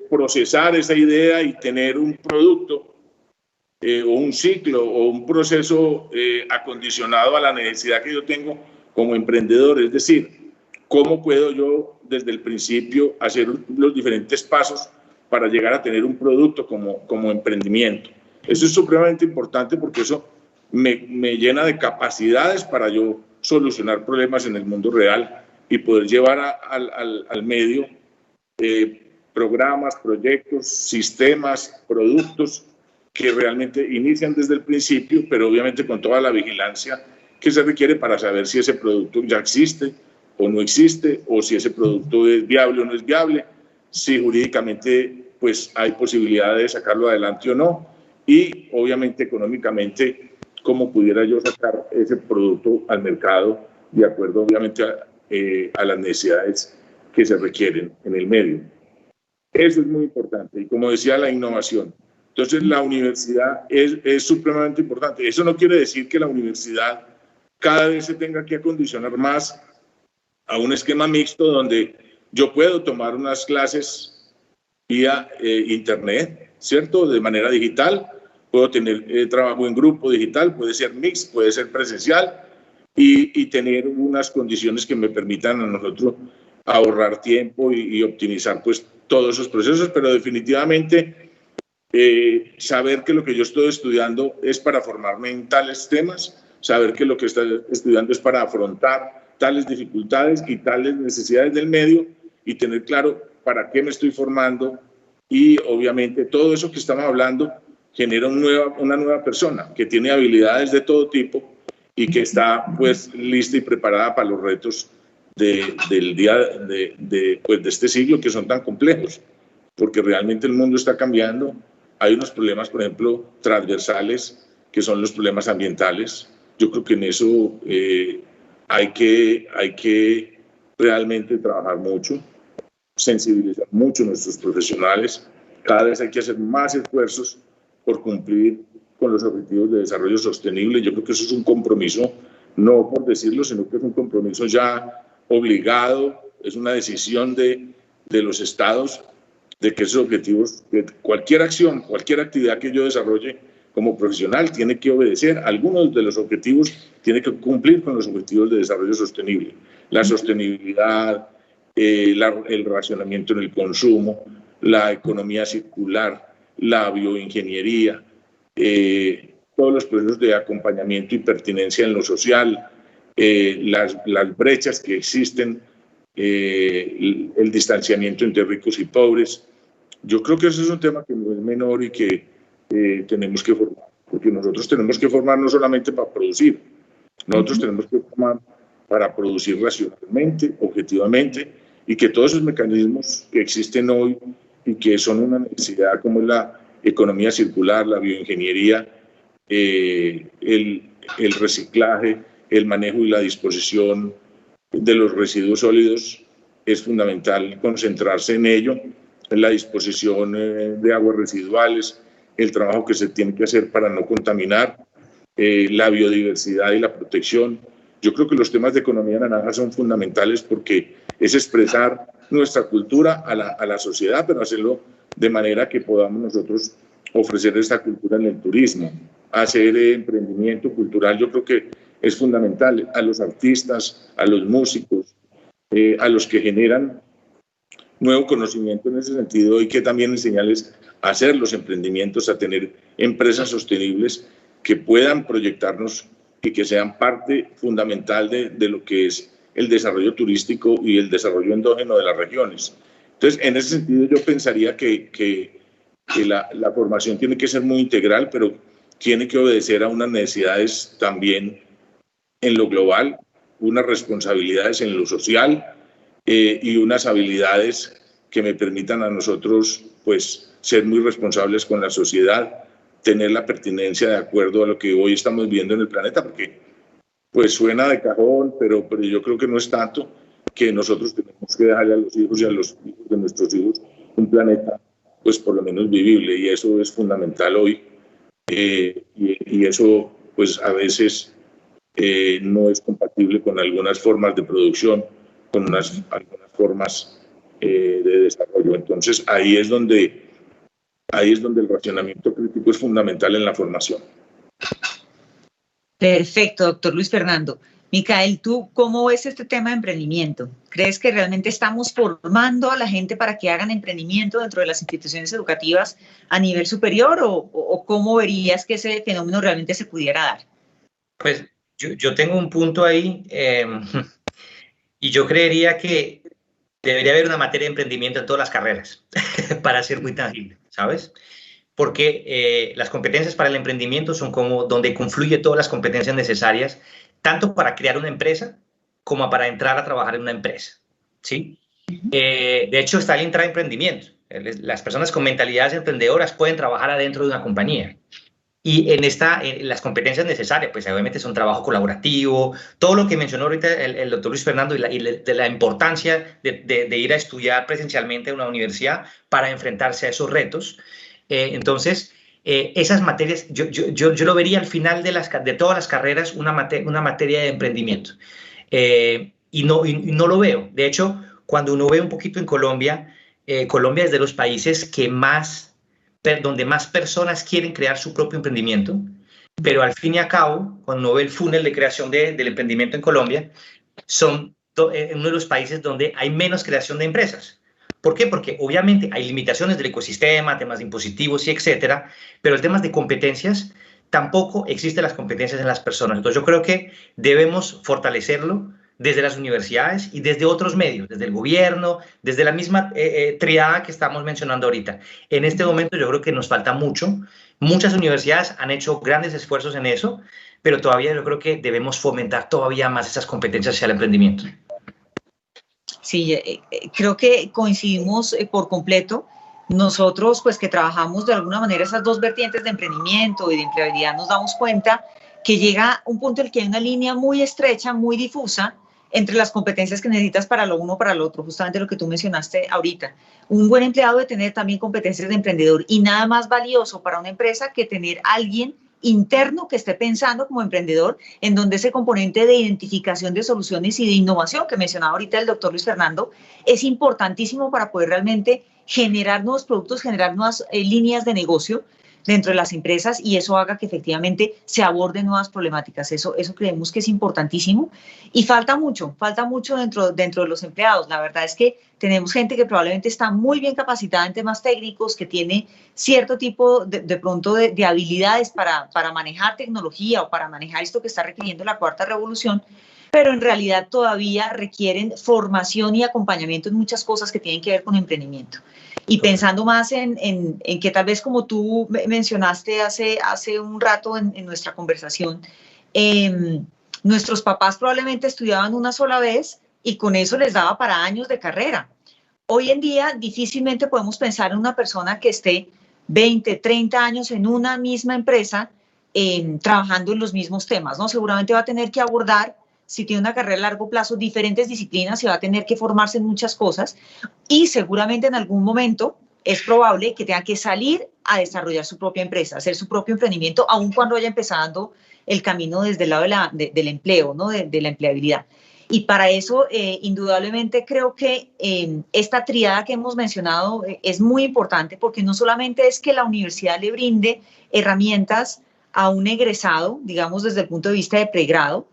procesar esa idea y tener un producto o un ciclo o un proceso acondicionado a la necesidad que yo tengo como emprendedor. Es decir, cómo puedo yo desde el principio hacer los diferentes pasos para llegar a tener un producto como emprendimiento. Eso es supremamente importante porque eso me llena de capacidades para yo solucionar problemas en el mundo real y poder llevar al medio programas, proyectos, sistemas, productos que realmente inician desde el principio, pero obviamente con toda la vigilancia que se requiere para saber si ese producto ya existe o no existe, o si ese producto es viable o no es viable, si jurídicamente pues hay posibilidad de sacarlo adelante o no, y obviamente económicamente cómo pudiera yo sacar ese producto al mercado de acuerdo obviamente a las necesidades que se requieren en el medio. Eso es muy importante, y como decía, la innovación. Entonces la universidad es supremamente importante. Eso no quiere decir que la universidad cada vez se tenga que acondicionar más a un esquema mixto donde yo puedo tomar unas clases vía internet, ¿cierto? De manera digital, puedo tener trabajo en grupo digital, puede ser mix, puede ser presencial, y tener unas condiciones que me permitan a nosotros ahorrar tiempo y optimizar pues todos esos procesos, pero definitivamente saber que lo que yo estoy estudiando es para formarme en tales temas, saber que lo que estoy estudiando es para afrontar tales dificultades y tales necesidades del medio, y tener claro para qué me estoy formando, y obviamente todo eso que estamos hablando genera una nueva persona que tiene habilidades de todo tipo y que está pues lista y preparada para los retos del día de este siglo, que son tan complejos, porque realmente el mundo está cambiando. Hay unos problemas, por ejemplo, transversales, que son los problemas ambientales. Yo creo que en eso hay que realmente trabajar mucho, sensibilizar mucho a nuestros profesionales. Cada vez hay que hacer más esfuerzos por cumplir con los objetivos de desarrollo sostenible. Yo creo que eso es un compromiso, no por decirlo, sino que es un compromiso ya obligado, es una decisión de los estados, de que esos objetivos, que cualquier acción, cualquier actividad que yo desarrolle como profesional tiene que obedecer algunos de los objetivos, tiene que cumplir con los objetivos de desarrollo sostenible. La sostenibilidad, el racionamiento en el consumo, la economía circular, la bioingeniería, todos los procesos de acompañamiento y pertinencia en lo social, las brechas que existen, el distanciamiento entre ricos y pobres. Yo creo que ese es un tema que no es menor y que tenemos que formar, porque nosotros tenemos que formar no solamente para producir, nosotros tenemos que formar para producir racionalmente, objetivamente, y que todos esos mecanismos que existen hoy y que son una necesidad, como es la economía circular, la bioingeniería, el reciclaje, el manejo y la disposición de los residuos sólidos, es fundamental concentrarse en ello, en la disposición de aguas residuales, el trabajo que se tiene que hacer para no contaminar, la biodiversidad y la protección. Yo creo que los temas de economía naranja son fundamentales porque es expresar nuestra cultura a la sociedad, pero hacerlo de manera que podamos nosotros ofrecer esta cultura en el turismo, hacer emprendimiento cultural. Yo creo que es fundamental a los artistas, a los músicos, a los que generan nuevo conocimiento en ese sentido y que también enseñarles a hacer los emprendimientos, a tener empresas sostenibles que puedan proyectarnos y que sean parte fundamental de lo que es el desarrollo turístico y el desarrollo endógeno de las regiones. Entonces, en ese sentido yo pensaría que la formación tiene que ser muy integral, pero tiene que obedecer a unas necesidades también en lo global, unas responsabilidades en lo social y unas habilidades que me permitan a nosotros pues, ser muy responsables con la sociedad, tener la pertinencia de acuerdo a lo que hoy estamos viendo en el planeta, porque pues suena de cajón, pero yo creo que no es tanto, que nosotros tenemos que dejarle a los hijos y a los hijos de nuestros hijos un planeta pues por lo menos vivible, y eso es fundamental hoy, y eso pues a veces no es compatible con algunas formas de producción, con algunas formas de desarrollo. Entonces ahí es donde el racionamiento crítico es fundamental en la formación. Perfecto, doctor Luis Fernando. Micael, ¿tú cómo ves este tema de emprendimiento? ¿Crees que realmente estamos formando a la gente para que hagan emprendimiento dentro de las instituciones educativas a nivel superior o cómo verías que ese fenómeno realmente se pudiera dar? Pues yo tengo un punto ahí y yo creería que debería haber una materia de emprendimiento en todas las carreras para ser muy tangible, ¿sabes? Porque las competencias para el emprendimiento son como donde confluye todas las competencias necesarias, tanto para crear una empresa como para entrar a trabajar en una empresa, ¿sí? De hecho, está el intraemprendimiento. Las personas con mentalidades emprendedoras pueden trabajar adentro de una compañía. Y en las competencias necesarias, pues obviamente son trabajo colaborativo, todo lo que mencionó ahorita el doctor Luis Fernando y de la importancia de ir a estudiar presencialmente en una universidad para enfrentarse a esos retos. Entonces, esas materias, yo lo vería al final de todas las carreras una materia de emprendimiento. Y no lo veo. De hecho, cuando uno ve un poquito en Colombia, Colombia es de los países donde más personas quieren crear su propio emprendimiento, pero al fin y al cabo, cuando uno ve el funnel de creación del emprendimiento en Colombia, son uno de los países donde hay menos creación de empresas. ¿Por qué? Porque obviamente hay limitaciones del ecosistema, temas de impositivos y etcétera, pero el tema de competencias, tampoco existen las competencias en las personas. Entonces yo creo que debemos fortalecerlo desde las universidades y desde otros medios, desde el gobierno, desde la misma triada que estamos mencionando ahorita. En este momento yo creo que nos falta mucho. Muchas universidades han hecho grandes esfuerzos en eso, pero todavía yo creo que debemos fomentar todavía más esas competencias hacia el emprendimiento. Sí, creo que coincidimos por completo. Nosotros, pues que trabajamos de alguna manera esas dos vertientes de emprendimiento y de empleabilidad, nos damos cuenta que llega un punto en el que hay una línea muy estrecha, muy difusa, entre las competencias que necesitas para lo uno o para lo otro, justamente lo que tú mencionaste ahorita. Un buen empleado debe tener también competencias de emprendedor, y nada más valioso para una empresa que tener a alguien interno que esté pensando como emprendedor, en donde ese componente de identificación de soluciones y de innovación que mencionaba ahorita el doctor Luis Fernando es importantísimo para poder realmente generar nuevos productos, generar nuevas líneas de negocio dentro de las empresas, y eso haga que efectivamente se aborden nuevas problemáticas. Eso creemos que es importantísimo, y falta mucho dentro de los empleados. La verdad es que tenemos gente que probablemente está muy bien capacitada en temas técnicos, que tiene cierto tipo de pronto de habilidades para manejar tecnología o para manejar esto que está requiriendo la cuarta revolución, pero en realidad todavía requieren formación y acompañamiento en muchas cosas que tienen que ver con emprendimiento. Y pensando más en que tal vez, como tú mencionaste hace un rato en nuestra conversación, nuestros papás probablemente estudiaban una sola vez y con eso les daba para años de carrera. Hoy en día difícilmente podemos pensar en una persona que esté 20, 30 años en una misma empresa trabajando en los mismos temas, ¿no? Seguramente va a tener que abordar, si tiene una carrera a largo plazo, diferentes disciplinas, y va a tener que formarse en muchas cosas, y seguramente en algún momento es probable que tenga que salir a desarrollar su propia empresa, hacer su propio emprendimiento, aun cuando haya empezado el camino desde el lado del empleo, ¿no? de la empleabilidad. Y para eso, indudablemente, creo que esta triada que hemos mencionado es muy importante, porque no solamente es que la universidad le brinde herramientas a un egresado, digamos desde el punto de vista de pregrado,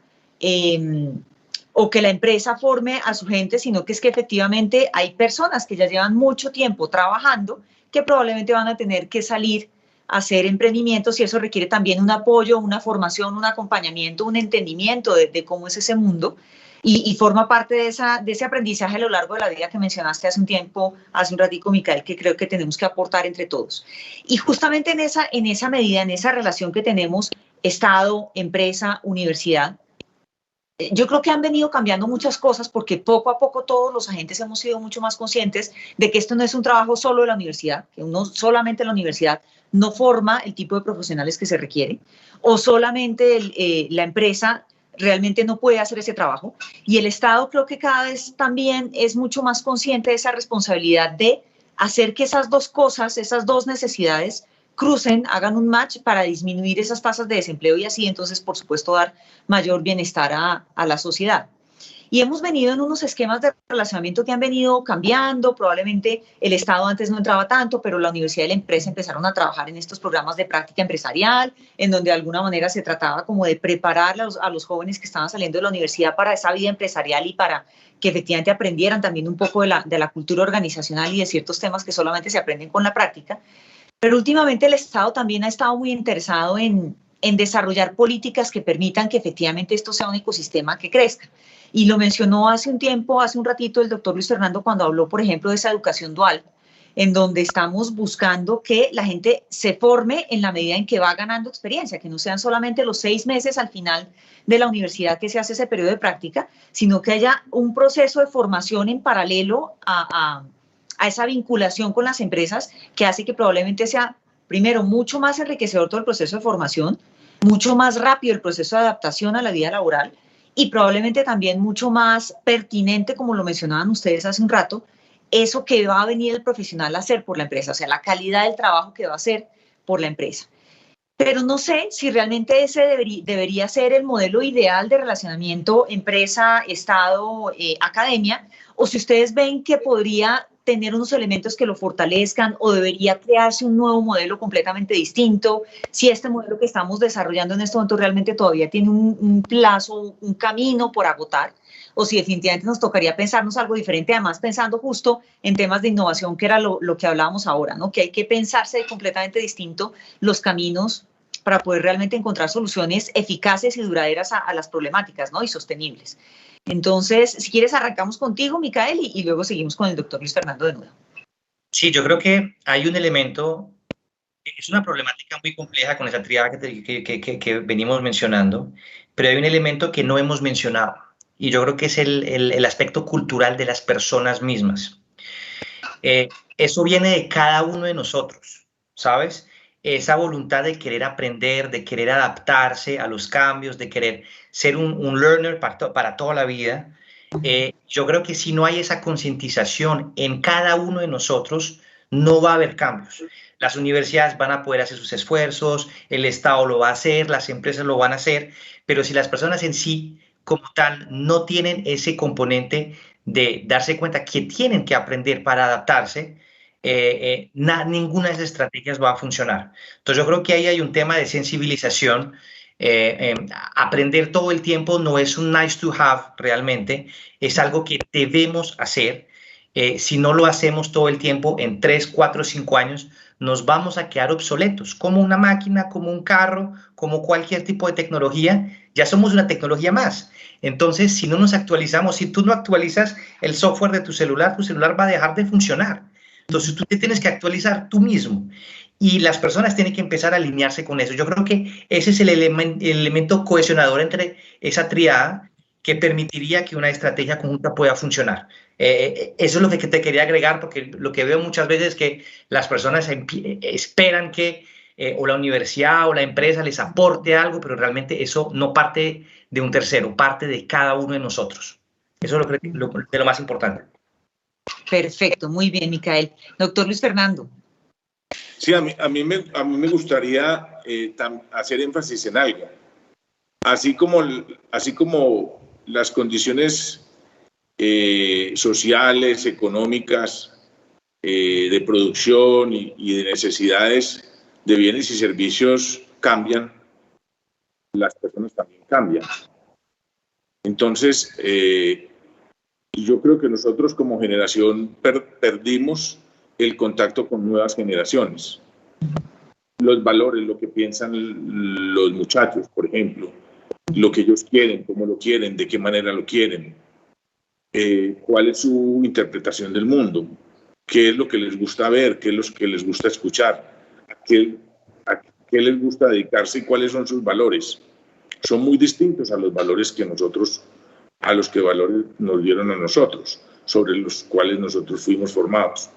o que la empresa forme a su gente, sino que es que efectivamente hay personas que ya llevan mucho tiempo trabajando que probablemente van a tener que salir a hacer emprendimientos y eso requiere también un apoyo, una formación, un acompañamiento, un entendimiento de cómo es ese mundo y forma parte de ese aprendizaje a lo largo de la vida que mencionaste hace un ratico, Micael, que creo que tenemos que aportar entre todos. Y justamente en esa medida, en esa relación que tenemos Estado, empresa, universidad, yo creo que han venido cambiando muchas cosas porque poco a poco todos los agentes hemos sido mucho más conscientes de que esto no es un trabajo solo de la universidad, que uno solamente la universidad no forma el tipo de profesionales que se requiere, o solamente la empresa realmente no puede hacer ese trabajo. Y el Estado creo que cada vez también es mucho más consciente de esa responsabilidad de hacer que esas dos cosas, esas dos necesidades, crucen, hagan un match para disminuir esas tasas de desempleo y así entonces, por supuesto, dar mayor bienestar a la sociedad. Y hemos venido en unos esquemas de relacionamiento que han venido cambiando, probablemente el Estado antes no entraba tanto, pero la universidad y la empresa empezaron a trabajar en estos programas de práctica empresarial, en donde de alguna manera se trataba como de preparar a los jóvenes que estaban saliendo de la universidad para esa vida empresarial y para que efectivamente aprendieran también un poco de la cultura organizacional y de ciertos temas que solamente se aprenden con la práctica. Pero últimamente el Estado también ha estado muy interesado en desarrollar políticas que permitan que efectivamente esto sea un ecosistema que crezca. Y lo mencionó hace un ratito, el doctor Luis Fernando cuando habló, por ejemplo, de esa educación dual, en donde estamos buscando que la gente se forme en la medida en que va ganando experiencia, que no sean solamente los 6 meses al final de la universidad que se hace ese periodo de práctica, sino que haya un proceso de formación en paralelo a esa vinculación con las empresas que hace que probablemente sea, primero, mucho más enriquecedor todo el proceso de formación, mucho más rápido el proceso de adaptación a la vida laboral y probablemente también mucho más pertinente, como lo mencionaban ustedes hace un rato, eso que va a venir el profesional a hacer por la empresa, o sea, la calidad del trabajo que va a hacer por la empresa. Pero no sé si realmente ese debería ser el modelo ideal de relacionamiento empresa, Estado, academia, o si ustedes ven que podría tener unos elementos que lo fortalezcan o debería crearse un nuevo modelo completamente distinto, si este modelo que estamos desarrollando en este momento realmente todavía tiene un plazo, un camino por agotar, o si definitivamente nos tocaría pensarnos algo diferente, además pensando justo en temas de innovación, que era lo que hablábamos ahora, ¿no? Que hay que pensarse completamente distinto los caminos para poder realmente encontrar soluciones eficaces y duraderas a las problemáticas, ¿no? Y sostenibles. Entonces, si quieres, arrancamos contigo, Micael, y luego seguimos con el doctor Luis Fernando de nuevo. Sí, yo creo que hay un elemento, es una problemática muy compleja con esa triada que venimos mencionando, pero hay un elemento que no hemos mencionado, y yo creo que es el aspecto cultural de las personas mismas. Eso viene de cada uno de nosotros, ¿sabes? Esa voluntad de querer aprender, de querer adaptarse a los cambios, de querer ser un learner para toda la vida. Yo creo que si no hay esa concientización en cada uno de nosotros, no va a haber cambios. Las universidades van a poder hacer sus esfuerzos, el Estado lo va a hacer, las empresas lo van a hacer, pero si las personas en sí, como tal, no tienen ese componente de darse cuenta que tienen que aprender para adaptarse, ninguna de esas estrategias va a funcionar. Entonces yo creo que ahí hay un tema de sensibilización. Aprender todo el tiempo no es un nice to have realmente, es algo que debemos hacer. Si no lo hacemos todo el tiempo, en 3, 4, 5 años, nos vamos a quedar obsoletos, como una máquina, como un carro, como cualquier tipo de tecnología, ya somos una tecnología más. Entonces, si no nos actualizamos, si tú no actualizas el software de tu celular va a dejar de funcionar. Entonces, tú te tienes que actualizar tú mismo. Y las personas tienen que empezar a alinearse con eso. Yo creo que ese es el elemento cohesionador entre esa triada que permitiría que una estrategia conjunta pueda funcionar. Eso es lo que te quería agregar, porque lo que veo muchas veces es que las personas esperan que o la universidad o la empresa les aporte algo, pero realmente eso no parte de un tercero, parte de cada uno de nosotros. Eso es de lo más importante. Perfecto, muy bien, Micael. Doctor Luis Fernando. Sí, a mí me gustaría hacer énfasis en algo. Así como las condiciones sociales, económicas, de producción y de necesidades de bienes y servicios cambian, las personas también cambian. Entonces, yo creo que nosotros como generación perdimos el contacto con nuevas generaciones. Los valores, lo que piensan los muchachos, por ejemplo, lo que ellos quieren, cómo lo quieren, de qué manera lo quieren, cuál es su interpretación del mundo, qué es lo que les gusta ver, qué es lo que les gusta escuchar, a qué les gusta dedicarse y cuáles son sus valores. Son muy distintos a los valores que nosotros, a los que valores nos dieron a nosotros, sobre los cuales nosotros fuimos formados.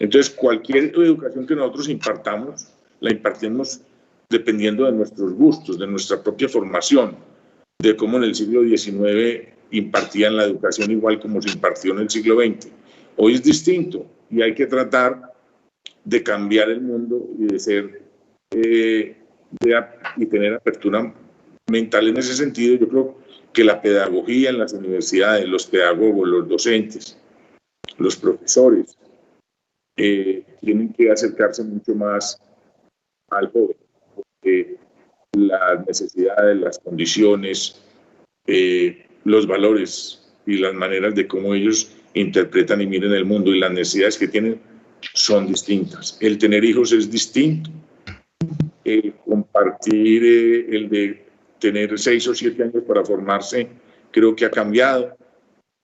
Entonces, cualquier educación que nosotros impartamos, la impartimos dependiendo de nuestros gustos, de nuestra propia formación, de cómo en el siglo XIX impartían la educación igual como se impartió en el siglo XX. Hoy es distinto y hay que tratar de cambiar el mundo y de ser y tener apertura mental en ese sentido. Yo creo que la pedagogía en las universidades, los pedagogos, los docentes, los profesores, tienen que acercarse mucho más al joven, porque las necesidades, las condiciones, los valores y las maneras de cómo ellos interpretan y miren el mundo y las necesidades que tienen son distintas. El tener hijos es distinto. El compartir, el de tener 6 o 7 años para formarse, creo que ha cambiado.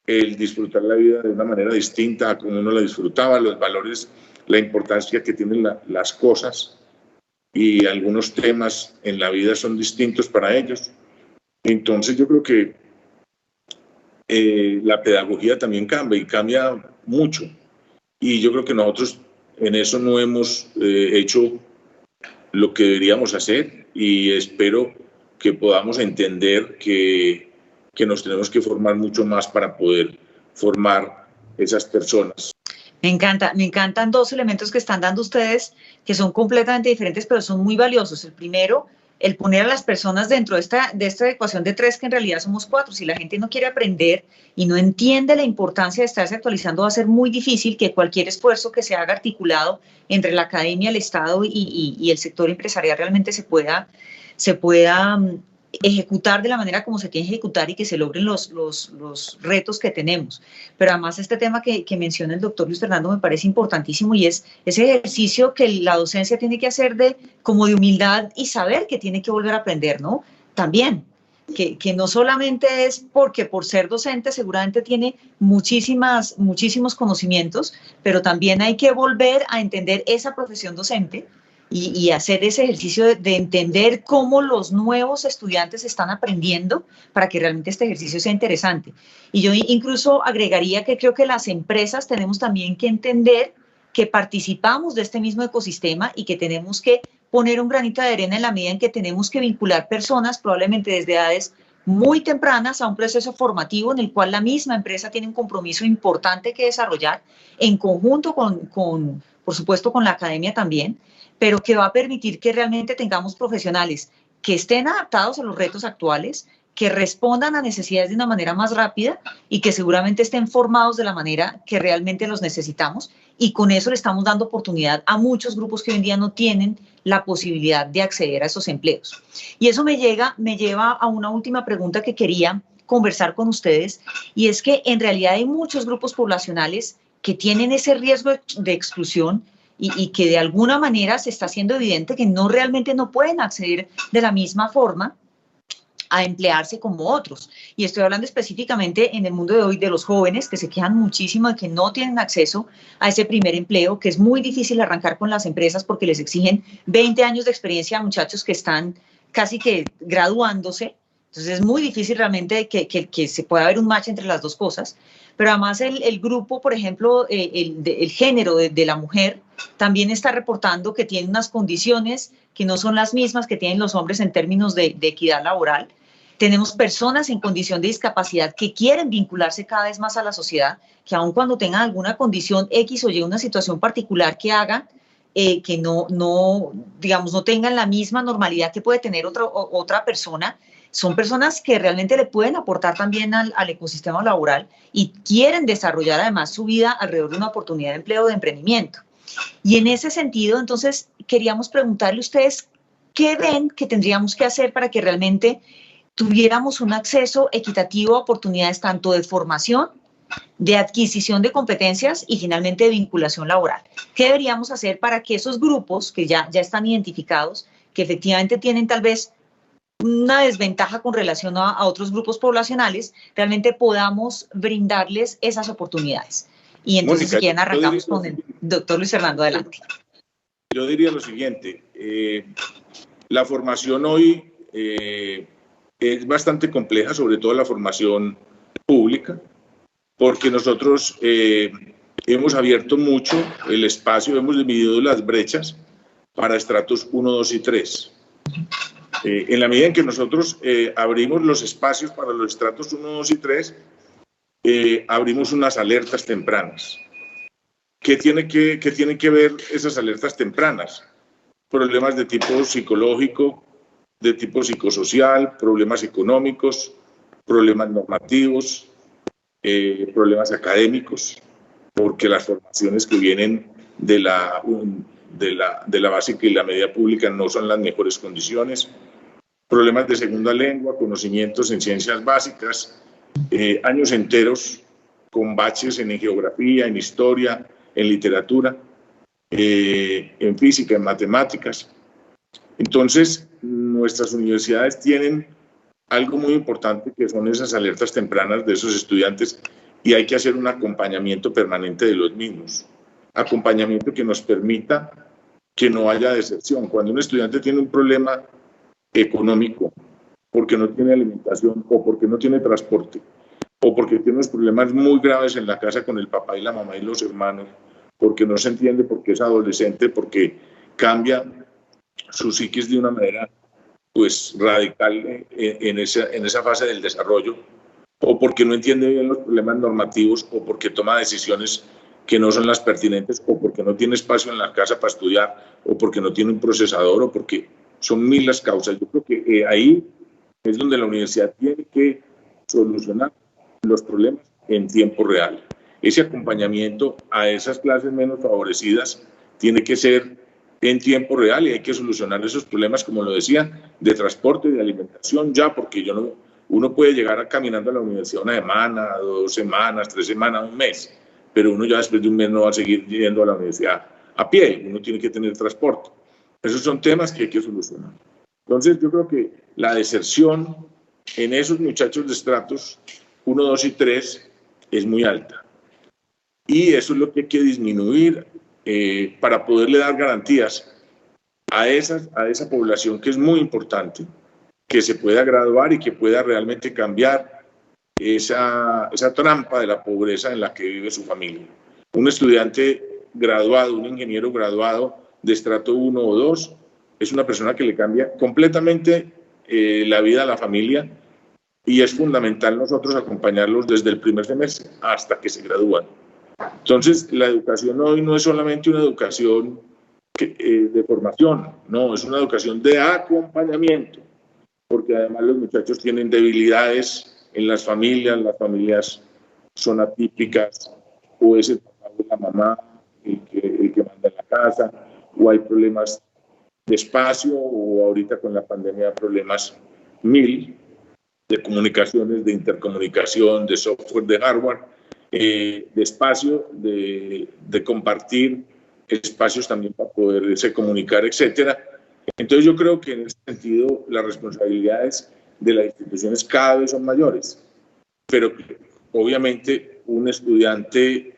El disfrutar la vida de una manera distinta a como uno la disfrutaba, los valores, la importancia que tienen las cosas y algunos temas en la vida son distintos para ellos. Entonces yo creo que la pedagogía también cambia y cambia mucho. Y yo creo que nosotros en eso no hemos hecho lo que deberíamos hacer y espero que podamos entender que nos tenemos que formar mucho más para poder formar esas personas. Me encantan 2 elementos que están dando ustedes que son completamente diferentes, pero son muy valiosos. El primero, el poner a las personas dentro de esta ecuación de 3, que en realidad somos 4. Si la gente no quiere aprender y no entiende la importancia de estarse actualizando, va a ser muy difícil que cualquier esfuerzo que se haga articulado entre la academia, el Estado y el sector empresarial realmente se pueda ejecutar de la manera como se tiene que ejecutar y que se logren los retos que tenemos. Pero además este tema que menciona el doctor Luis Fernando me parece importantísimo y es ese ejercicio que la docencia tiene que hacer como de humildad y saber que tiene que volver a aprender, ¿no? También, que no solamente es porque por ser docente seguramente tiene muchísimos conocimientos, pero también hay que volver a entender esa profesión docente y hacer ese ejercicio de entender cómo los nuevos estudiantes están aprendiendo para que realmente este ejercicio sea interesante. Y yo incluso agregaría que creo que las empresas tenemos también que entender que participamos de este mismo ecosistema y que tenemos que poner un granito de arena en la medida en que tenemos que vincular personas, probablemente desde edades muy tempranas, a un proceso formativo en el cual la misma empresa tiene un compromiso importante que desarrollar en conjunto por supuesto, con la academia también, pero que va a permitir que realmente tengamos profesionales que estén adaptados a los retos actuales, que respondan a necesidades de una manera más rápida y que seguramente estén formados de la manera que realmente los necesitamos. Y con eso le estamos dando oportunidad a muchos grupos que hoy en día no tienen la posibilidad de acceder a esos empleos. Y eso me lleva a una última pregunta que quería conversar con ustedes, y es que en realidad hay muchos grupos poblacionales que tienen ese riesgo de exclusión y que de alguna manera se está haciendo evidente que realmente no pueden acceder de la misma forma a emplearse como otros. Y estoy hablando específicamente en el mundo de hoy de los jóvenes que se quejan muchísimo de que no tienen acceso a ese primer empleo, que es muy difícil arrancar con las empresas porque les exigen 20 años de experiencia a muchachos que están casi que graduándose. Entonces es muy difícil realmente que se pueda haber un match entre las dos cosas. Pero además el grupo, por ejemplo, el género de la mujer también está reportando que tiene unas condiciones que no son las mismas que tienen los hombres en términos de equidad laboral. Tenemos personas en condición de discapacidad que quieren vincularse cada vez más a la sociedad, que aun cuando tengan alguna condición X o Y, una situación particular que haga que no tengan la misma normalidad que puede tener otra persona, son personas que realmente le pueden aportar también al ecosistema laboral y quieren desarrollar además su vida alrededor de una oportunidad de empleo o de emprendimiento. Y en ese sentido, entonces, queríamos preguntarle a ustedes, ¿qué ven que tendríamos que hacer para que realmente tuviéramos un acceso equitativo a oportunidades tanto de formación, de adquisición de competencias y finalmente de vinculación laboral. ¿Qué deberíamos hacer para que esos grupos que ya están identificados, que efectivamente tienen tal vez una desventaja con relación a otros grupos poblacionales, realmente podamos brindarles esas oportunidades? Y entonces, Mónica, si quieren, arrancamos con el doctor Luis Fernando. Adelante. Yo diría lo siguiente, la formación hoy es bastante compleja, sobre todo la formación pública, porque nosotros hemos abierto mucho el espacio, hemos dividido las brechas para estratos 1, 2 y 3. En la medida en que nosotros abrimos los espacios para los estratos 1, 2 y 3, abrimos unas alertas tempranas. ¿Qué tienen que ver esas alertas tempranas? Problemas de tipo psicológico, de tipo psicosocial, problemas económicos, problemas normativos, problemas académicos, porque las formaciones que vienen de la básica y la media pública no son las mejores condiciones, problemas de segunda lengua, conocimientos en ciencias básicas, años enteros con baches en geografía, en historia, en literatura, en física, en matemáticas. Entonces, nuestras universidades tienen algo muy importante que son esas alertas tempranas de esos estudiantes y hay que hacer un acompañamiento permanente de los mismos. Acompañamiento que nos permita que no haya deserción. Cuando un estudiante tiene un problema económico, porque no tiene alimentación o porque no tiene transporte, o porque tiene unos problemas muy graves en la casa con el papá y la mamá y los hermanos, porque no se entiende, porque es adolescente, porque cambia su psiquis de una manera pues radical en esa fase del desarrollo, o porque no entiende bien los problemas normativos, o porque toma decisiones que no son las pertinentes, o porque no tiene espacio en la casa para estudiar, o porque no tiene un procesador, o porque son mil las causas. Yo creo que ahí es donde la universidad tiene que solucionar los problemas en tiempo real. Ese acompañamiento a esas clases menos favorecidas tiene que ser en tiempo real y hay que solucionar esos problemas, como lo decía, de transporte, de alimentación ya, porque uno puede llegar caminando a la universidad una semana, 2 semanas, 3 semanas, un mes, pero uno ya después de un mes no va a seguir yendo a la universidad a pie, uno tiene que tener transporte. Esos son temas que hay que solucionar. Entonces yo creo que la deserción en esos muchachos de estratos 1, 2 y 3 es muy alta. Y eso es lo que hay que disminuir para poderle dar garantías a esa población que es muy importante, que se pueda graduar y que pueda realmente cambiar esa trampa de la pobreza en la que vive su familia. Un estudiante graduado, un ingeniero graduado de estrato 1 o 2, es una persona que le cambia completamente la vida a la familia y es fundamental nosotros acompañarlos desde el primer semestre hasta que se gradúan. Entonces, la educación hoy no es solamente una educación de formación, no, es una educación de acompañamiento, porque además los muchachos tienen debilidades en las familias son atípicas, o es el papá o la mamá el que manda en la casa, o hay problemas de espacio, o ahorita con la pandemia problemas mil de comunicaciones, de intercomunicación, de software, de hardware, de espacio, de compartir espacios también para poderse comunicar, etcétera. Entonces yo creo que en ese sentido las responsabilidades de las instituciones cada vez son mayores, pero obviamente un estudiante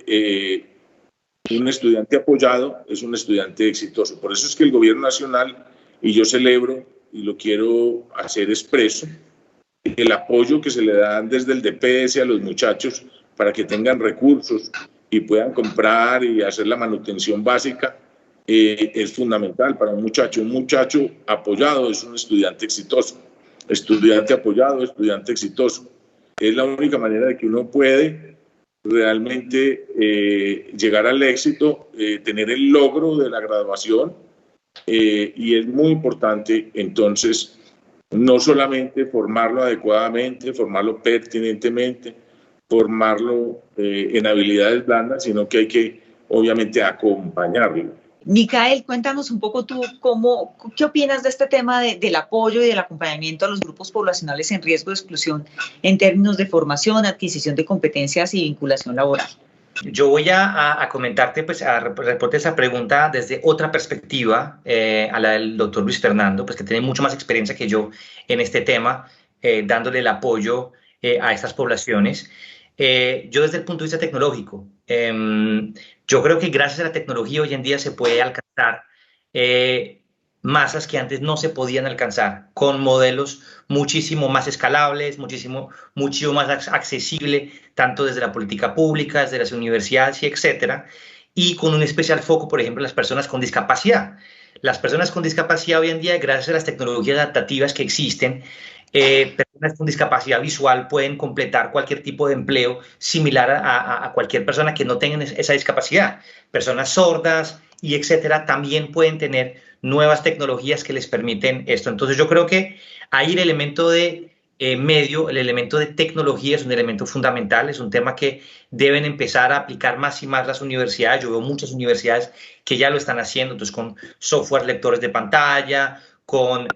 apoyado es un estudiante exitoso. Por eso es que el gobierno nacional, y yo celebro y lo quiero hacer expreso, el apoyo que se le da desde el DPS a los muchachos para que tengan recursos y puedan comprar y hacer la manutención básica es fundamental para un muchacho. Un muchacho apoyado es un estudiante exitoso. Estudiante apoyado, estudiante exitoso. Es la única manera de que uno puede realmente llegar al éxito, tener el logro de la graduación y es muy importante entonces no solamente formarlo adecuadamente, formarlo pertinentemente, formarlo en habilidades blandas, sino que hay que obviamente acompañarlo. Micael, cuéntanos un poco tú qué opinas de este tema del apoyo y del acompañamiento a los grupos poblacionales en riesgo de exclusión en términos de formación, adquisición de competencias y vinculación laboral. Yo voy a comentarte, pues, a responder esa pregunta desde otra perspectiva, a la del doctor Luis Fernando, pues que tiene mucho más experiencia que yo en este tema, dándole el apoyo a estas poblaciones. Yo desde el punto de vista tecnológico, yo creo que gracias a la tecnología hoy en día se puede alcanzar masas que antes no se podían alcanzar, con modelos muchísimo más escalables, muchísimo más accesible, tanto desde la política pública, desde las universidades y etcétera, y con un especial foco, por ejemplo, en las personas con discapacidad. Las personas con discapacidad hoy en día, gracias a las tecnologías adaptativas que existen, personas con discapacidad visual pueden completar cualquier tipo de empleo similar a cualquier persona que no tenga esa discapacidad. Personas sordas y etcétera también pueden tener nuevas tecnologías que les permiten esto. Entonces yo creo que ahí el elemento de el elemento de tecnología es un elemento fundamental, es un tema que deben empezar a aplicar más y más las universidades. Yo veo muchas universidades que ya lo están haciendo, entonces con software lectores de pantalla, con,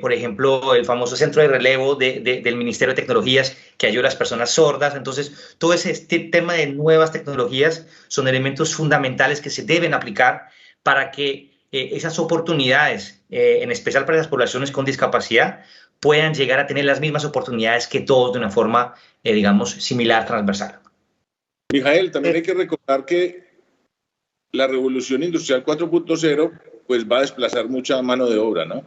por ejemplo, el famoso centro de relevo del Ministerio de Tecnologías que ayuda a las personas sordas. Entonces, todo ese tema de nuevas tecnologías son elementos fundamentales que se deben aplicar para que esas oportunidades, en especial para las poblaciones con discapacidad, puedan llegar a tener las mismas oportunidades que todos de una forma, digamos, similar, transversal. Mijael, también hay que recordar que la revolución industrial 4.0 pues va a desplazar mucha mano de obra, ¿no?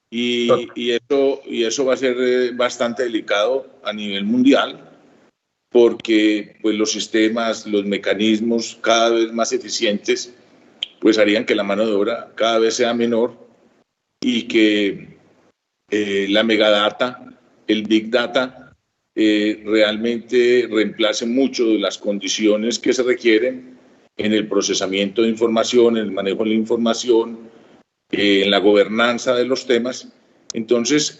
Y eso va a ser bastante delicado a nivel mundial, porque pues los sistemas, los mecanismos cada vez más eficientes pues harían que la mano de obra cada vez sea menor y que la megadata, el big data, realmente reemplace mucho de las condiciones que se requieren en el procesamiento de información, en el manejo de la información, en la gobernanza de los temas. Entonces,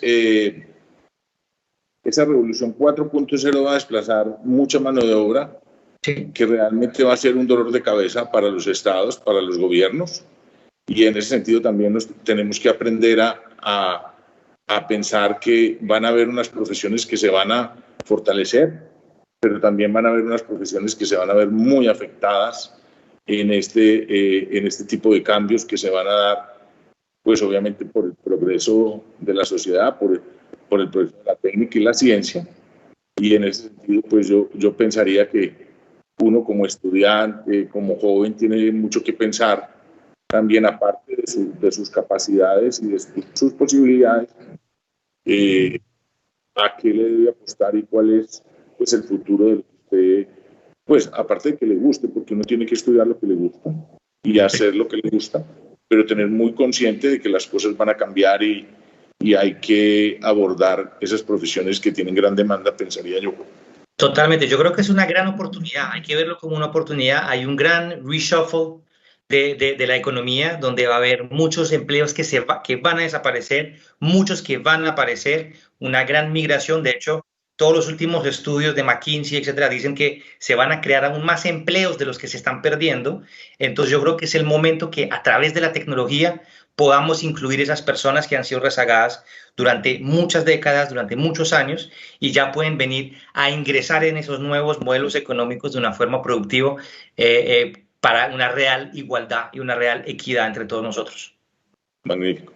esa revolución 4.0 va a desplazar mucha mano de obra, sí, que realmente va a ser un dolor de cabeza para los estados, para los gobiernos, y en ese sentido también tenemos que aprender a pensar que van a haber unas profesiones que se van a fortalecer, pero también van a haber unas profesiones que se van a ver muy afectadas en este tipo de cambios que se van a dar, pues obviamente por el progreso de la sociedad, por el progreso de la técnica y la ciencia. Y en ese sentido, pues yo pensaría que uno como estudiante, como joven, tiene mucho que pensar también, aparte de sus capacidades y de sus posibilidades, a qué le debe apostar y cuál es pues el futuro de lo que usted, pues aparte de que le guste, porque uno tiene que estudiar lo que le gusta y hacer lo que le gusta, pero tener muy consciente de que las cosas van a cambiar y hay que abordar esas profesiones que tienen gran demanda, pensaría yo. Totalmente, yo creo que es una gran oportunidad, hay que verlo como una oportunidad. Hay un gran reshuffle de la economía, donde va a haber muchos empleos que van a desaparecer, muchos que van a aparecer, una gran migración. De hecho, todos los últimos estudios de McKinsey, etcétera, dicen que se van a crear aún más empleos de los que se están perdiendo. Entonces yo creo que es el momento que a través de la tecnología podamos incluir esas personas que han sido rezagadas durante muchas décadas, durante muchos años, y ya pueden venir a ingresar en esos nuevos modelos económicos de una forma productiva, para una real igualdad y una real equidad entre todos nosotros. Magnífico.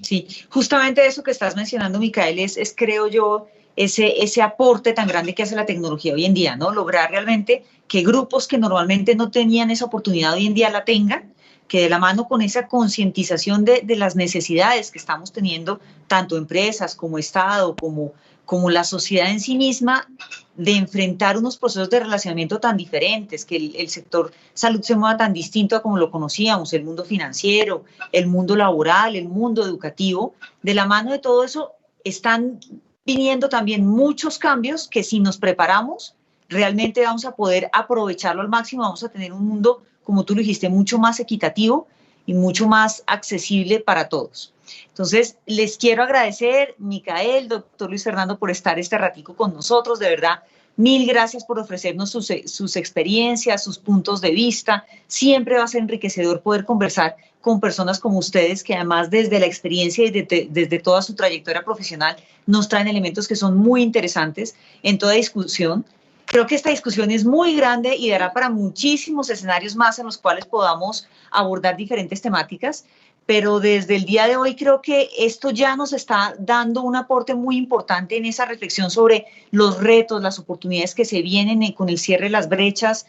Sí, justamente eso que estás mencionando, Micael, es creo yo, ese aporte tan grande que hace la tecnología hoy en día, ¿no? Lograr realmente que grupos que normalmente no tenían esa oportunidad hoy en día la tengan, que de la mano con esa concientización de las necesidades que estamos teniendo, tanto empresas como Estado, como la sociedad en sí misma, de enfrentar unos procesos de relacionamiento tan diferentes, que el sector salud se mueva tan distinto a como lo conocíamos, el mundo financiero, el mundo laboral, el mundo educativo. De la mano de todo eso están viniendo también muchos cambios que, si nos preparamos, realmente vamos a poder aprovecharlo al máximo, vamos a tener un mundo, como tú lo dijiste, mucho más equitativo y mucho más accesible para todos. Entonces, les quiero agradecer, Micael, doctor Luis Fernando, por estar este ratico con nosotros. De verdad, Mil gracias por ofrecernos sus experiencias, sus puntos de vista. Siempre va a ser enriquecedor poder conversar con personas como ustedes, que además desde la experiencia y desde toda su trayectoria profesional nos traen elementos que son muy interesantes en toda discusión. Creo que esta discusión es muy grande y dará para muchísimos escenarios más en los cuales podamos abordar diferentes temáticas, pero desde el día de hoy creo que esto ya nos está dando un aporte muy importante en esa reflexión sobre los retos, las oportunidades que se vienen con el cierre de las brechas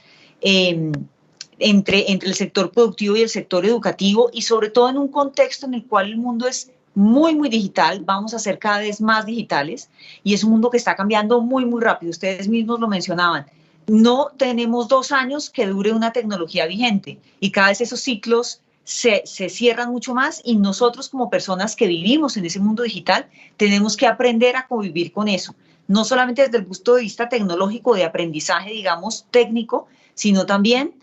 entre el sector productivo y el sector educativo, y sobre todo en un contexto en el cual el mundo es muy, muy digital, vamos a ser cada vez más digitales, y es un mundo que está cambiando muy, muy rápido. Ustedes mismos lo mencionaban. No tenemos 2 años que dure una tecnología vigente, y cada vez esos ciclos se cierran mucho más, y nosotros como personas que vivimos en ese mundo digital tenemos que aprender a convivir con eso, no solamente desde el punto de vista tecnológico, de aprendizaje, digamos, técnico, sino también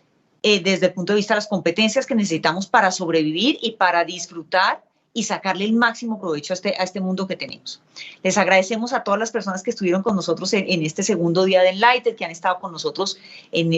desde el punto de vista de las competencias que necesitamos para sobrevivir y para disfrutar y sacarle el máximo provecho a este mundo que tenemos. Les agradecemos a todas las personas que estuvieron con nosotros en este segundo día de Enlighted, que han estado con nosotros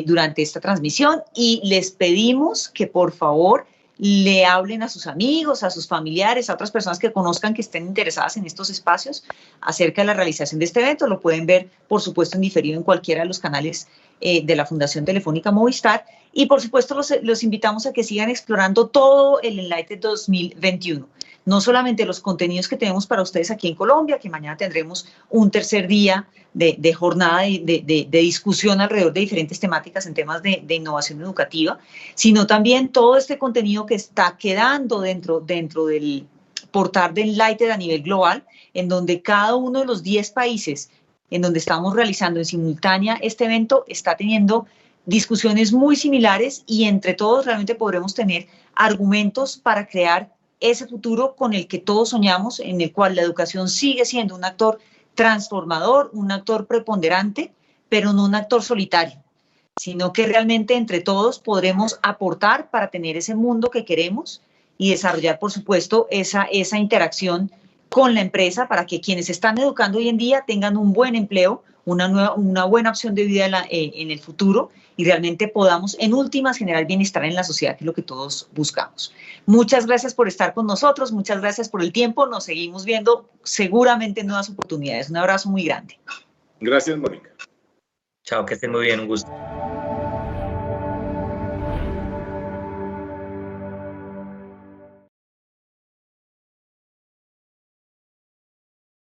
durante esta transmisión, y les pedimos que por favor le hablen a sus amigos, a sus familiares, a otras personas que conozcan, que estén interesadas en estos espacios acerca de la realización de este evento. Lo pueden ver, por supuesto, en diferido en cualquiera de los canales de la Fundación Telefónica Movistar, y por supuesto los invitamos a que sigan explorando todo el Enlighted 2021. No solamente los contenidos que tenemos para ustedes aquí en Colombia, que mañana tendremos un tercer día de jornada de discusión alrededor de diferentes temáticas en temas de innovación educativa, sino también todo este contenido que está quedando dentro del portal de Enlighted a nivel global, en donde cada uno de los 10 países en donde estamos realizando en simultánea este evento está teniendo discusiones muy similares, y entre todos realmente podremos tener argumentos para crear ese futuro con el que todos soñamos, en el cual la educación sigue siendo un actor transformador, un actor preponderante, pero no un actor solitario, sino que realmente entre todos podremos aportar para tener ese mundo que queremos y desarrollar, por supuesto, esa interacción con la empresa para que quienes están educando hoy en día tengan un buen empleo, una buena opción de vida en el futuro, y realmente podamos, en últimas, generar bienestar en la sociedad, que es lo que todos buscamos. Muchas gracias por estar con nosotros, muchas gracias por el tiempo, nos seguimos viendo seguramente en nuevas oportunidades. Un abrazo muy grande. Gracias, Mónica. Chao, que estén muy bien, un gusto.